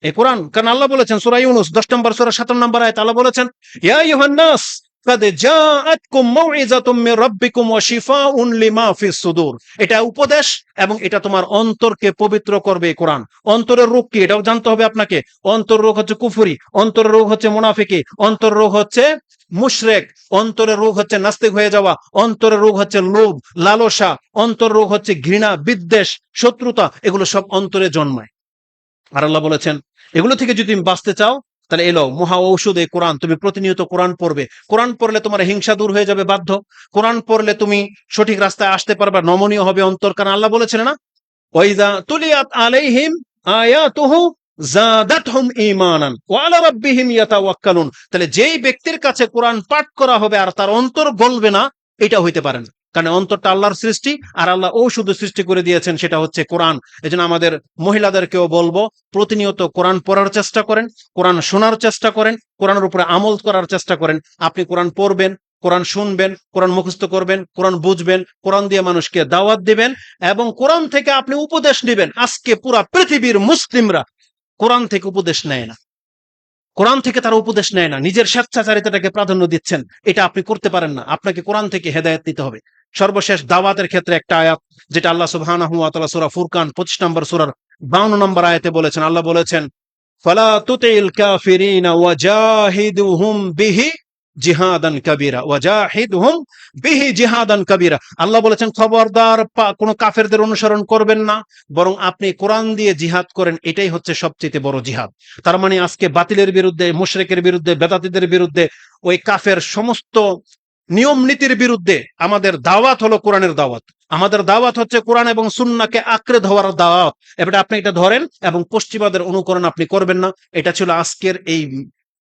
এই কোরআন। কারণ আল্লাহ বলেছেন সূরা ইউনূস 10 নম্বর সূরা 17 নম্বর আয়াত, আল্লাহ বলেছেন ইয়া আইয়ুহান নাস কাদ জাআতকুম মাউইযাতুম মির রাব্বিকুম ওয়া শিফাউন লিমা ফিস সুদূর। এটা উপদেশ এবং এটা তোমার অন্তরকে পবিত্র করবে। কোরআন অন্তরের রোগ কি এটাও জানতে হবে আপনাকে। অন্তর রোগ হচ্ছে কুফরি, অন্তরের রোগ হচ্ছে মুনাফিকি, অন্তর রোগ হচ্ছে মুশরিক, অন্তরের রোগ হচ্ছে নাস্তিক হয়ে যাওয়া, অন্তরের রোগ হচ্ছে লোভ, লালসা, অন্তর রোগ হচ্ছে ঘৃণা, বিদ্বেষ, শত্রুতা। এগুলো সব অন্তরে জন্মায়। আর আল্লাহ বলেছেন এগুলো থেকে যদি তুমি বাঁচতে চাও তাহলে এলো মহা ঔষধ এই কোরআন। তুমি প্রতিনিয়ত কোরআন পড়বে। কোরআন পড়লে তোমার হিংসা দূর হয়ে যাবে বাধ্য। কোরআন পড়লে তুমি সঠিক রাস্তায় আসতে পারবে, নমনীয় হবে অন্তর। কারণ আল্লাহ বলেছেন না, ওয়াইযা তুলিয়াত আলাইহিম আয়াতুহু যাদাতহুম ঈমানান ওয়া আলা রাব্বিহিম ইয়াতাওয়াক্কালুন। তাহলে যেই ব্যক্তির কাছে কোরআন পাঠ করা হবে আর তার অন্তর গলবে না, এটা হইতে পারে না। কারণ অন্তরটা আল্লাহর সৃষ্টি, আর আল্লাহ ঔষধ সৃষ্টি করে দিয়েছেন, সেটা হচ্ছে কোরআন। এজন্য আমাদের মহিলাদেরকেও বলবো প্রতিনিয়ত কোরআন পড়ার চেষ্টা করেন, কোরআন শোনার চেষ্টা করেন, কোরআনের উপরে আমল করার চেষ্টা করেন। আপনি কোরআন পড়বেন, কোরআন শুনবেন, কোরআন মুখস্থ করবেন, কোরআন বুঝবেন, কোরআন দিয়ে মানুষকে দাওয়াত দিবেন এবং কোরআন থেকে আপনি উপদেশ নেবেন। আজকে পুরা পৃথিবীর মুসলিমরা কোরআন থেকে উপদেশ নেয় না, কোরআন থেকে তারা উপদেশ নেয় না, নিজের স্বেচ্ছাচারিতাটাকে প্রাধান্য দিচ্ছেন। এটা আপনি করতে পারেন না, আপনাকে কোরআন থেকে হেদায়েত নিতে হবে। সর্বশেষ দাওয়াতের ক্ষেত্রে একটা আয়াত, যেটা আল্লাহ সুবহানাহু ওয়া তাআলা সূরা ফুরকান 25 নম্বর সূরার 52 নম্বর আয়াতে বলেছেন। আল্লাহ বলেছেন ফালা তুতিল কাফিরিনা ওয়াজাহিদুহুম বিহি জিহাদান কাবীরা, ওয়াজাহিদুহুম বিহি জিহাদান কাবীরা। আল্লাহ বলেছেন খবরদার কোন কাফেরদের অনুসরণ করবেন না, বরং আপনি কোরআন দিয়ে জিহাদ করেন। এটাই হচ্ছে সবচেয়ে বড় জিহাদ। তার মানে আজকে বাতিলের বিরুদ্ধে, মুশরিকের বিরুদ্ধে, বেদাতীদের বিরুদ্ধে, ওই কাফের সমস্ত নিয়ম নীতির বিরুদ্ধে আমাদের দাওয়াত হলো কোরআনের দাওয়াত। আমাদের দাওয়াত হচ্ছে কোরআন এবং সুন্নাহকে আঁকড়ে ধরার দাওয়াত। এবারে আপনি এটা ধরেন এবং পশ্চিমাদের অনুকরণ আপনি করবেন না। এটা ছিল আজকের এই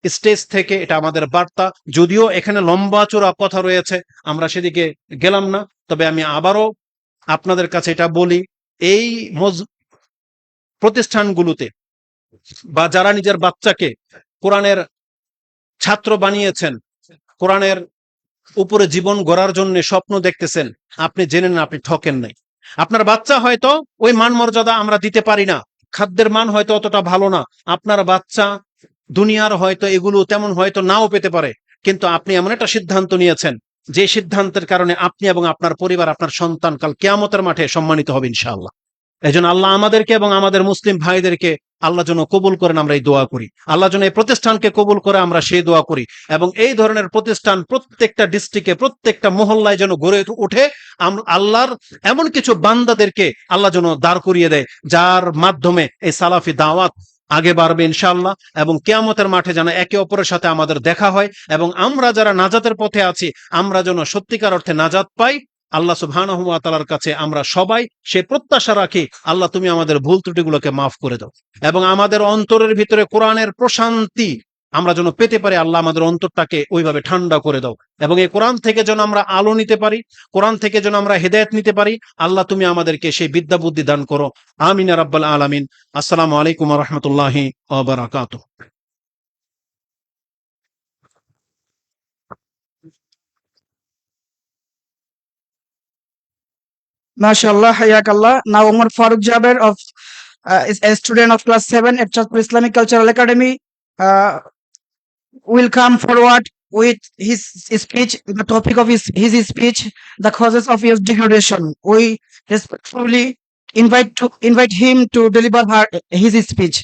স্টেজ থেকে এটা আমাদের বার্তা। যদিও এখানে লম্বা চূড়া কথা রয়েছে, আমরা সেদিকে গেলাম না। তবে আমি আবারও আপনাদের কাছে এটা বলি, এই প্রতিষ্ঠানগুলোতে বা যারা নিজের বাচ্চাকে কোরআনের ছাত্র বানিয়েছেন, কোরআনের উপরে জীবন গড়ার জন্য স্বপ্ন দেখতেছেন, আপনি জেনে না আপনি ঠকেন নাই। আপনার বাচ্চা হয়তো ওই মান মর্যাদা আমরা দিতে পারি না, খাদ্যের মান হয়তো অতটা ভালো না, আপনার বাচ্চা দুনিয়ার হয়তো এগুলো তেমন হয়তো নাও পেতে পারে, কিন্তু আপনি এমন একটা সিদ্ধান্ত নিয়েছেন যে সিদ্ধান্তের কারণে আপনি এবং আপনার পরিবার, আপনার সন্তান কাল কিয়ামতের মাঠে সম্মানিত হবে ইনশাআল্লাহ। এজন্য আল্লাহ আমাদেরকে এবং আমাদের মুসলিম ভাইদেরকে আল্লাহ যেন কবুল করেন, আমরা এই দোয়া করি। আল্লাহ যেন এই প্রতিষ্ঠানকে কবুল করে, আমরা সেই দোয়া করি। এবং এই ধরনের প্রতিষ্ঠান প্রত্যেকটা ডিস্ট্রিক্টে, প্রত্যেকটা মহল্লায় যেন গড়ে ওঠে। আল্লাহর এমন কিছু বান্দাদেরকে আল্লাহ যেন দাঁড় করিয়ে দেয়, যার মাধ্যমে এই সালাফি দাওয়াত আগে বাড়বে ইনশাআল্লাহ। এবং কিয়ামতের মাঠে যেন একে অপরের সাথে আমাদের দেখা হয় এবং আমরা যারা নাজাতের পথে আছি, আমরা যেন সত্যিকার অর্থে নাজাত পাই। আল্লাহ সুবহানাহু ওয়া তাআলার কাছে আমরা সবাই সে প্রত্যাশা রাখি, আল্লাহ তুমি আমাদের ভুল ত্রুটিগুলোকে মাফ করে দাও এবং আমাদের অন্তরের ভিতরে কোরআনের প্রশান্তি আমরা যেন পেতে পারি। আল্লাহ আমাদের অন্তরটাকে ওইভাবে ঠান্ডা করে দাও এবং এই কোরআন থেকে যেন আমরা আলো নিতে পারি, কোরআন থেকে যেন আমরা হেদায়েত নিতে পারি। আল্লাহ তুমি আমাদেরকে সেই বিদ্যা বুদ্ধি দান করো। আমিন ইয়া রাব্বাল আলামিন। আসসালামু আলাইকুম ওয়া রাহমাতুল্লাহি ওয়া বারাকাতুহু। MashaAllah, Hayakallah. Now Umar Farooq Jaber is a student of class 7 at Chatpur Islamic Cultural Academy will come forward with his speech. The topic of his speech, the causes of his degradation. We respectfully invite him to deliver his speech.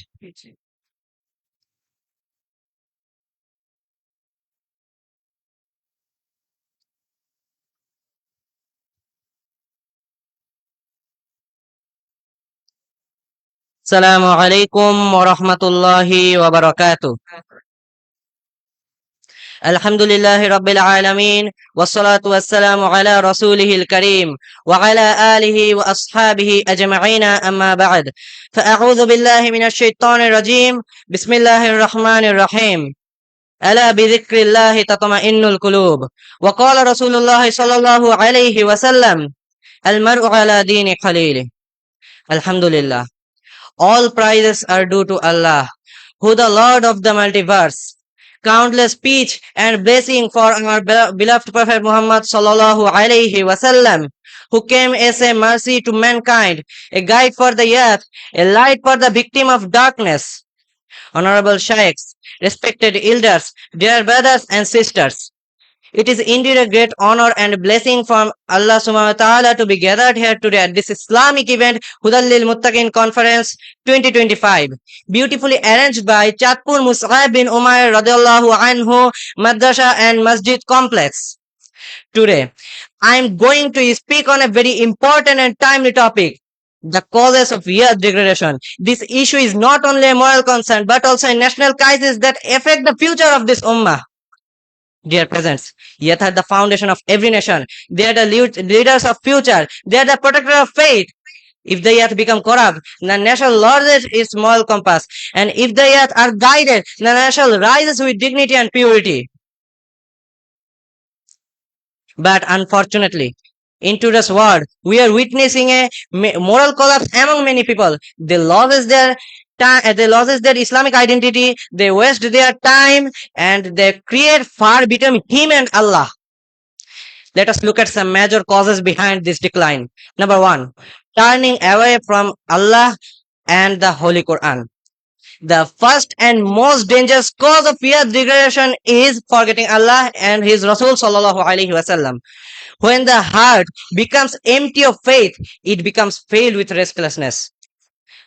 السلام عليكم ورحمة الله وبركاته. الحمد لله رب العالمين والصلاة والسلام على رسوله الكريم وعلى آله وأصحابه أجمعين، أما بعد، فأعوذ بالله من الشيطان الرجيم. بسم الله الرحمن الرحيم. ألا بذكر الله تطمئن القلوب. وقال رسول الله صلى الله عليه وسلم المرء على دين خليله. الحمد لله. All praises are due to Allah, who the Lord of the multiverse. Countless speech and blessing for our beloved Prophet Muhammad sallallahu alaihi wasallam, who came as a mercy to mankind, a guide for the earth, a light for the victim of darkness. Honorable sheikhs, respected elders, dear brothers and sisters, it is indeed a great honor and blessing from Allah subhanahu wa ta'ala to be gathered here today at this Islamic event, Hudal lil Muttaqin Conference 2025, beautifully arranged by Chatpur Mus'ab bin Umair radiallahu anhu Madrasa and Masjid Complex. Today, I am going to speak on a very important and timely topic, the causes of earth degradation. This issue is not only a moral concern but also a national crisis that affect the future of this ummah. Dear presents, yet are the foundation of every nation. They are the leaders of future. They are the protector of faith. If the earth become corrupt, the nation loses its moral compass. And if the earth are guided, the nation rises with dignity and purity. But unfortunately, in today's world, we are witnessing a moral collapse among many people. They loses their Islamic identity, they waste their time, and they create far between him and Allah. Let us look at some major causes behind this decline. Number one, turning away from Allah and the Holy Quran. The first and most dangerous cause of earth degradation is forgetting Allah and His Rasul sallallahu alaihi wasallam. When the heart becomes empty of faith, it becomes filled with restlessness.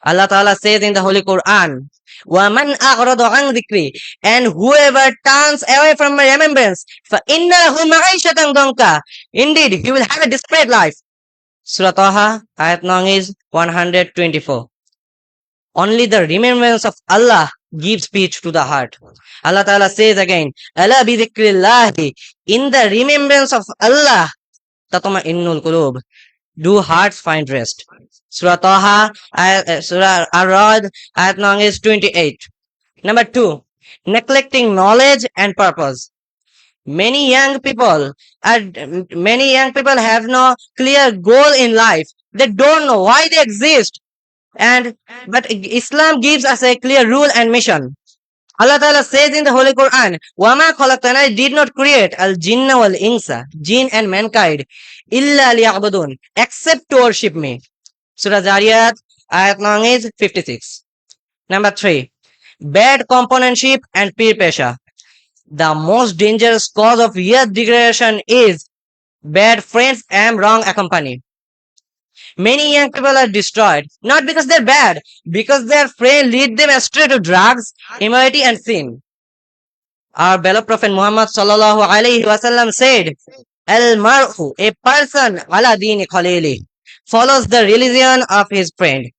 Allah Ta'ala says in the Holy Quran, وَمَنْ أَعْرَضَ عَنْ ذِكْرِي, and whoever turns away from my remembrance, فَإِنَّ لَهُ مَعِيشَةً ضَنْكًا, indeed he will have a disparate life. Surah Taha, ayat nong is 124. Only the remembrance of Allah gives peace to the heart. Allah Ta'ala says again, أَلَا بِذِكْرِ اللَّهِ, in the remembrance of Allah, تَطْمَئِنُّ الْقُلُوبِ, do hearts find rest. Surah Taha, Surah Ar-Ra'd, ayat nong is 28. Number two, neglecting knowledge and purpose. Many young people have no clear goal in life. They don't know why they exist. But Islam gives us a clear rule and mission. Allah Ta'ala says in the Holy Quran, وَمَا خَلَقْتَنَا, I did not create al-jinna wal-insa, jinn and mankind, illa liya'budun, except to worship me. Surah Zariyat, ayat nong is 56. Number three, bad companionship and peer pressure. The most dangerous cause of earth degradation is bad friends and wrong company. Many young people are destroyed, not because they're bad, because their friends lead them astray to drugs, immorality and sin. Our beloved Prophet Muhammad sallallahu alaihi wasallam said, Al-mar'u, a person, ala dini khalili, follows the religion of his friend.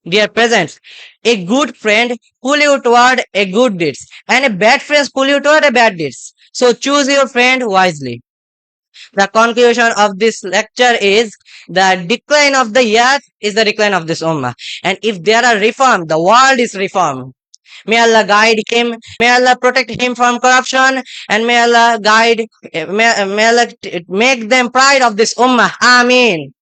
Dear presents, a good friend pull you toward a good deeds, and a bad friend pull you toward a bad deeds. So choose your friend wisely. The conclusion of this lecture is the decline of the earth is the decline of this ummah. And if there are reform, the world is reformed. May Allah guide him, may Allah protect him from corruption, and may Allah make them pride of this ummah. Ameen.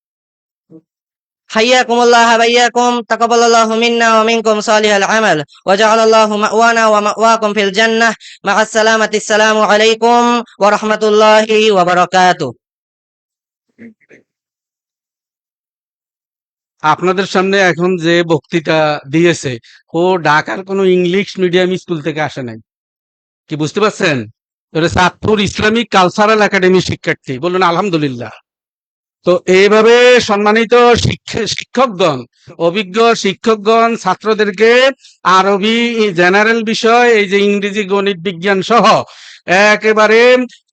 حياكم الله وإياكم تقبل الله منا ومنكم صالح العمل وجعل الله مأوانا ومأواكم في الجنة مع السلامة السلام عليكم ورحمة الله وبركاته. আপনাদের সামনে এখন যে বক্তৃতা দিয়েছে ও ঢাকার কোনো English medium school থেকে আসে নাই, কি বুঝতে পারছেন? চাঁদপুর ইসলামিক কালচারাল একাডেমি শিক্ষার্থী, বলুন আলহামদুলিল্লাহ। তো এইভাবে সম্মানিত শিক্ষকগণ, অভিজ্ঞ শিক্ষকগণ ছাত্রদেরকে আরবি জেনারেল বিষয়, এই যে ইংরেজি, গণিত, বিজ্ঞান সহ একেবারে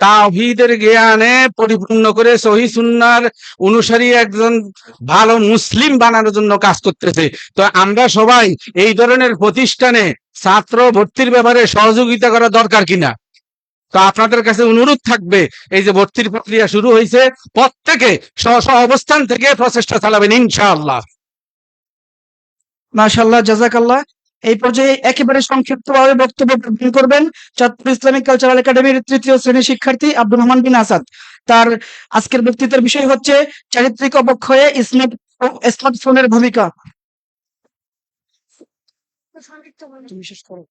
তাওহীদের জ্ঞানে পরিপূর্ণ করে সহিহ সুন্নাহর অনুসারী একজন ভালো মুসলিম বানানোর জন্য কাজ করতেছে। তো আমরা সবাই এই ধরনের প্রতিষ্ঠানে ছাত্র ভর্তির ব্যাপারে সহযোগিতা করা দরকার কিনা? তো আপনাদের কাছে অনুরোধ থাকবে, এই যে ভর্তির প্রক্রিয়া শুরু হয়েছে, প্রত্যেকে স্ব অবস্থান থেকে প্রচেষ্টা চালাবেন ইনশাআল্লাহ। মাশাআল্লাহ, জাযাকাল্লাহ। এই পর্যায়ে একেবারে সংক্ষিপ্তভাবে বক্তব্য প্রদান করবেন চাঁদপুর ইসলামিক কালচারাল একাডেমির ৩য় শ্রেণীর শিক্ষার্থী আব্দুর রহমান বিন আসাদ। তার আজকের বক্তৃতার বিষয় হচ্ছে চারিত্রিক অবক্ষয়ে স্মার্টফোনের ভূমিকা। তুমি শেষ করো।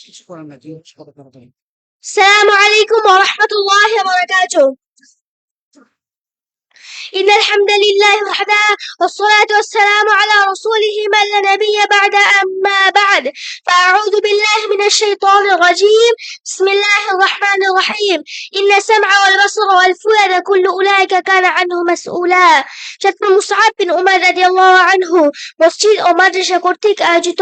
শেষ করো না, তুমি শেষ করো তাড়াতাড়ি। السلام عليكم ورحمة الله وبركاته. إن الحمد لله وحده والصلاة والسلام على رسوله من لا نبي بعد أما بعد فأعوذ بالله من الشيطان الرجيم. بسم الله الرحمن الرحيم. إن السمع والبصر والفؤاد كل أولئك كان عنه مسؤولا. شتم مصعب بن عمر رضي الله عنه মসজিদ ও মাদ্রাসা কর্তৃক আয়োজিত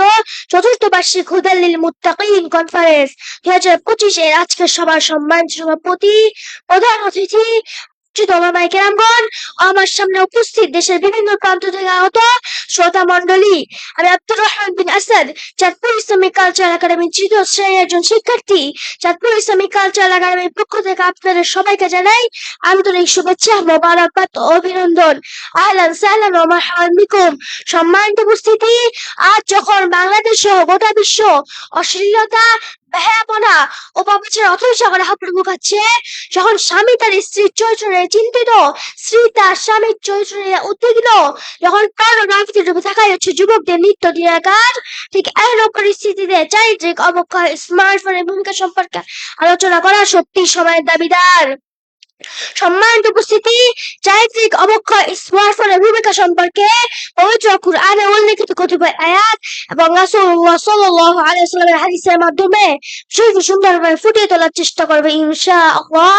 চতুর্থ বার্ষিক হুদাল্লিল মুত্তাকিন কনফারেন্স 2025 এর আজকের সভার সম্মানিত সভাপতি, প্রধান অতিথি, ওলামায়ে কেরামগণ, আমার সামনে উপস্থিত দেশের বিভিন্ন প্রান্ত থেকে আগত শ্রোতা মণ্ডলী, আমি আব্দুর রহমান বিন আসাদ, চাঁদপুর ইসলামিক কালচার একাডেমির তৃতীয় শ্রেণীর একজন শিক্ষার্থী। চাঁদপুর ইসলামিক কালচার একাডেমির পক্ষ থেকে আপনাদের সবাইকে জানাই আন্তরিক শুভেচ্ছা, মোবারকবাদ ও অভিনন্দন। আহলান সাহলান ওয়া মারহাবান বিকুম। সম্মানিত উপস্থিতি, আজ যখন বাংলাদেশ সহ গোটা বিশ্ব অশ্লীলতা, বেহায়াপনা ও পাপাচারের অথৈ সাগরে হাবুডুবু খাচ্ছে, যখন স্বামী তার স্ত্রীর চরিত্র নিয়ে চিন্তিত, স্ত্রী তার স্বামীর চরিত্র নিয়ে উদ্বিগ্ন, যখন পর্নোগ্রাফিতে ডুবে থাকাই হচ্ছে যুবকদের নিত্য দিনের কাজ, ঠিক এমন পরিস্থিতিতে চারিত্রিক অবক্ষয় স্মার্টফোনের ভূমিকা সম্পর্কে আলোচনা করা সত্যি সময়ের দাবিদার। সম্মানিত উপস্থিতি, চারিত্রিক অবক্ষয় স্মার্টফোনের ভূমিকা সম্পর্কে পবিত্র কুরআনে উল্লেখিত কতিপয় আয়াত এবং রাসূলুল্লাহ সাল্লাল্লাহু আলাইহি ওয়াসাল্লামের হাদিসের মাধ্যমে সুন্দরভাবে ফুটিয়ে তোলার চেষ্টা করবে ইনশাআল্লাহ।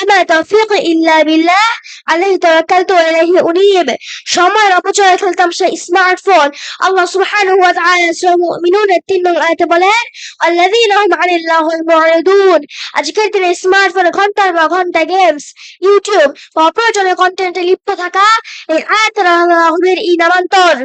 আমা তাওফীক ইল্লা বিল্লাহ, আলাইহি তাওয়াক্কালতু ওয়া ইলাইহি উনীব। সময়ের অপচয় খেলতাম সেই স্মার্টফোন। আল্লাহ সুবহানাহু ওয়া তাআলা সূরা মুমিনুন এর 3 নং আয়াতে বলেন, আল্লাযীনা হুম আনিল লাহwi মুরিদুন। আজকের দিনে স্মার্টফোনে ঘন্টার পর ঘন্টা গেমস, ইউটিউব বা অপ্রয়োজনীয় কন্টেন্টে লিপ্ত থাকা এই আয়াতের এই নামান্তর।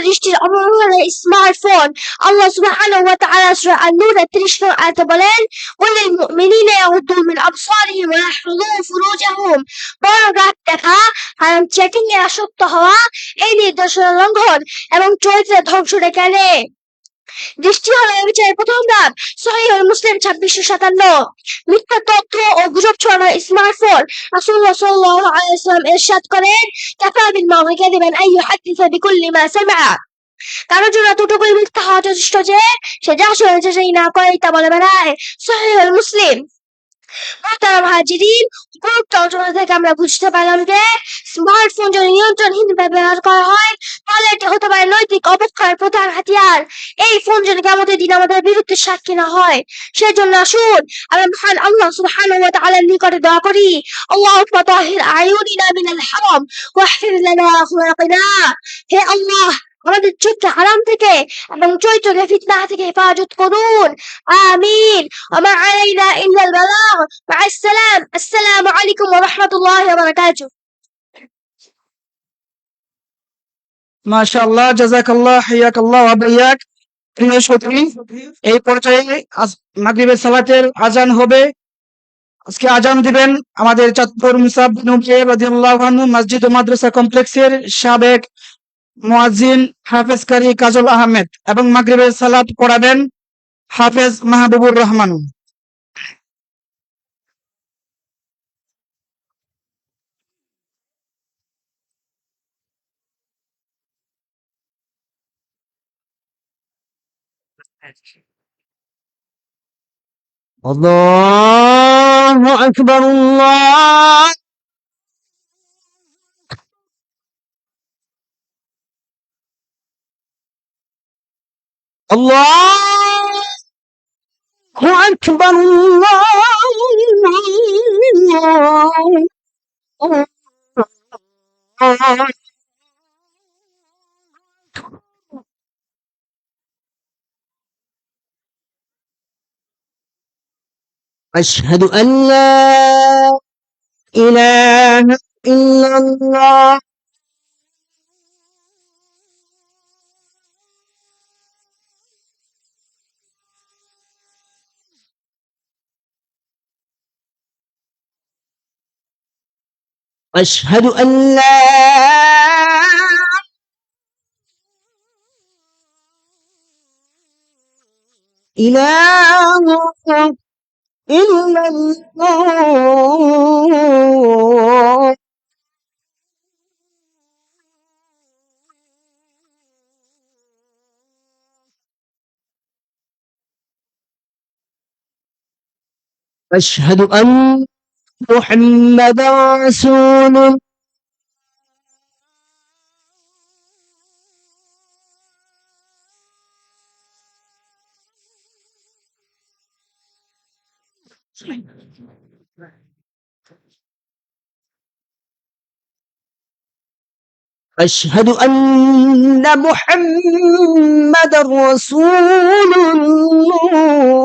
দৃষ্টির অবমাননা স্মার্টফোন। আল্লাহ সুবহানাহু ওয়া তাআলা সূরা আন-নূর এর 30 নং আয়াতে বলেন, ওয়ালিল মুমিনিনা ইয়াগুদ্দু মিন আবসারিহিম ওয়া ইয়াহফাযু ফুরুজাহুম। পর্নোগ্রাফি দেখা, হারাম চ্যাটিং এ আসক্ত হওয়া এই নির্দেশনা লঙ্ঘন এবং চরিত্রের ধ্বংস ডেকে আনে। দৃষ্টি হলো বিচারের প্রথম ধাপ। সহিহ মুসলিম 2657। মিথ্যা তথ্য ও গুজব ছড়ানো স্মার্টফোন। রাসূলুল্লাহ সাল্লাল্লাহু আলাইহি ওয়াসাল্লাম ইরশাদ করেন, কাফা বিল মার'i কাযিবান আন ইউহাদ্দিসা বিকুল্লি মা সামি'a। কারোর জন্য এতটুকুই মিথ্যা হওয়া যথেষ্ট যে সে যা শুনেছে সেই না করে তা বলে বেড়ায়। সহিহ মুসলিম। মোহতারাম হাজিরিন, উপরোক্ত আলোচনা থেকে আমরা বুঝতে পারলাম যে স্মার্টফোন যদি নিয়ন্ত্রণহীনভাবে ব্যবহার করা হয় তাহলে এটি হতে পারে নৈতিক অবক্ষয়ের প্রধান হাতিয়ার। এই ফোন যেন কিয়ামতের দিন আমাদের বিরুদ্ধে সাক্ষী না হয়, সেজন্য আসুন আমরা মহান আল্লাহ সুবহানাহু ওয়া তাআলার নিকটে দোয়া করি, আল্লাহুম্মা তাহির আয়ুনিনা মিনাল হারাম ওয়াহফিজ লানা আখলাকিনা। হে আল্লাহ, আমাদের চোখকে হারাম থেকে এবং চরিত্রকে ফিতনা থেকে হেফাজত করুন। আমিন। ওয়া আলাইনা ইল্লাল বালাগ। মা'আস সালাম। আসসালামু আলাইকুম ওয়া রাহমাতুল্লাহি ওয়া বারাকাতুহু। মাশাআল্লাহ, জাযাকাল্লাহ, হাইয়াকাল্লাহ ওয়া বাইয়াক। প্রিয় সুধী, এই পর্যায়ে মাগরিবের সালাতের আজান হবে। আজকে আজান দিবেন আমাদের চাঁদপুর মুসাব বিন উমাইর রাদিয়াল্লাহু আনহু মসজিদ ও মাদ্রাসা কমপ্লেক্সের সাবেক মুয়াজ্জিন হাফেজ কারি কাজল আহমেদ এবং মাগরিবের সালাত পড়াবেন হাফেজ মাহবুবুর রহমান। আল্লাহু আকবার, আল্লাহু আকবার, أشهد أن لا إله إلا الله أشهد أن لا إله إلا الله أشهد أن محمدا رسول الله. أشهد أن محمدا رسول الله.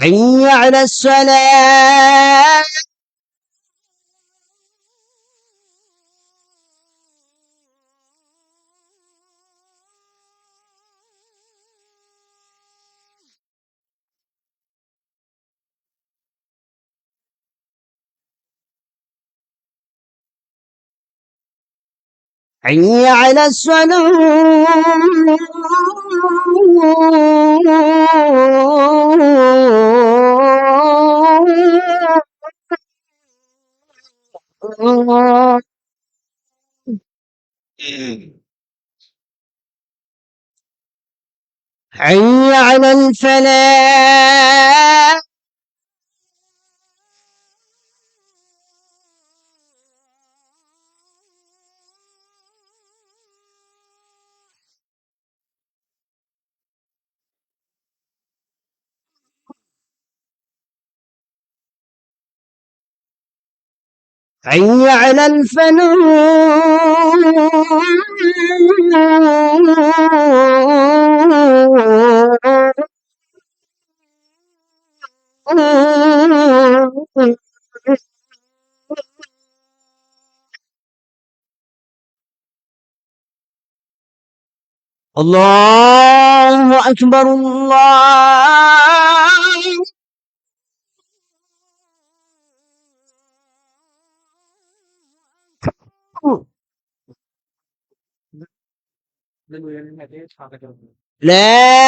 حي على الصلاة. حي على الصلاة. حي على الفلاح. حي على الفلاح. الله أكبر الله. لا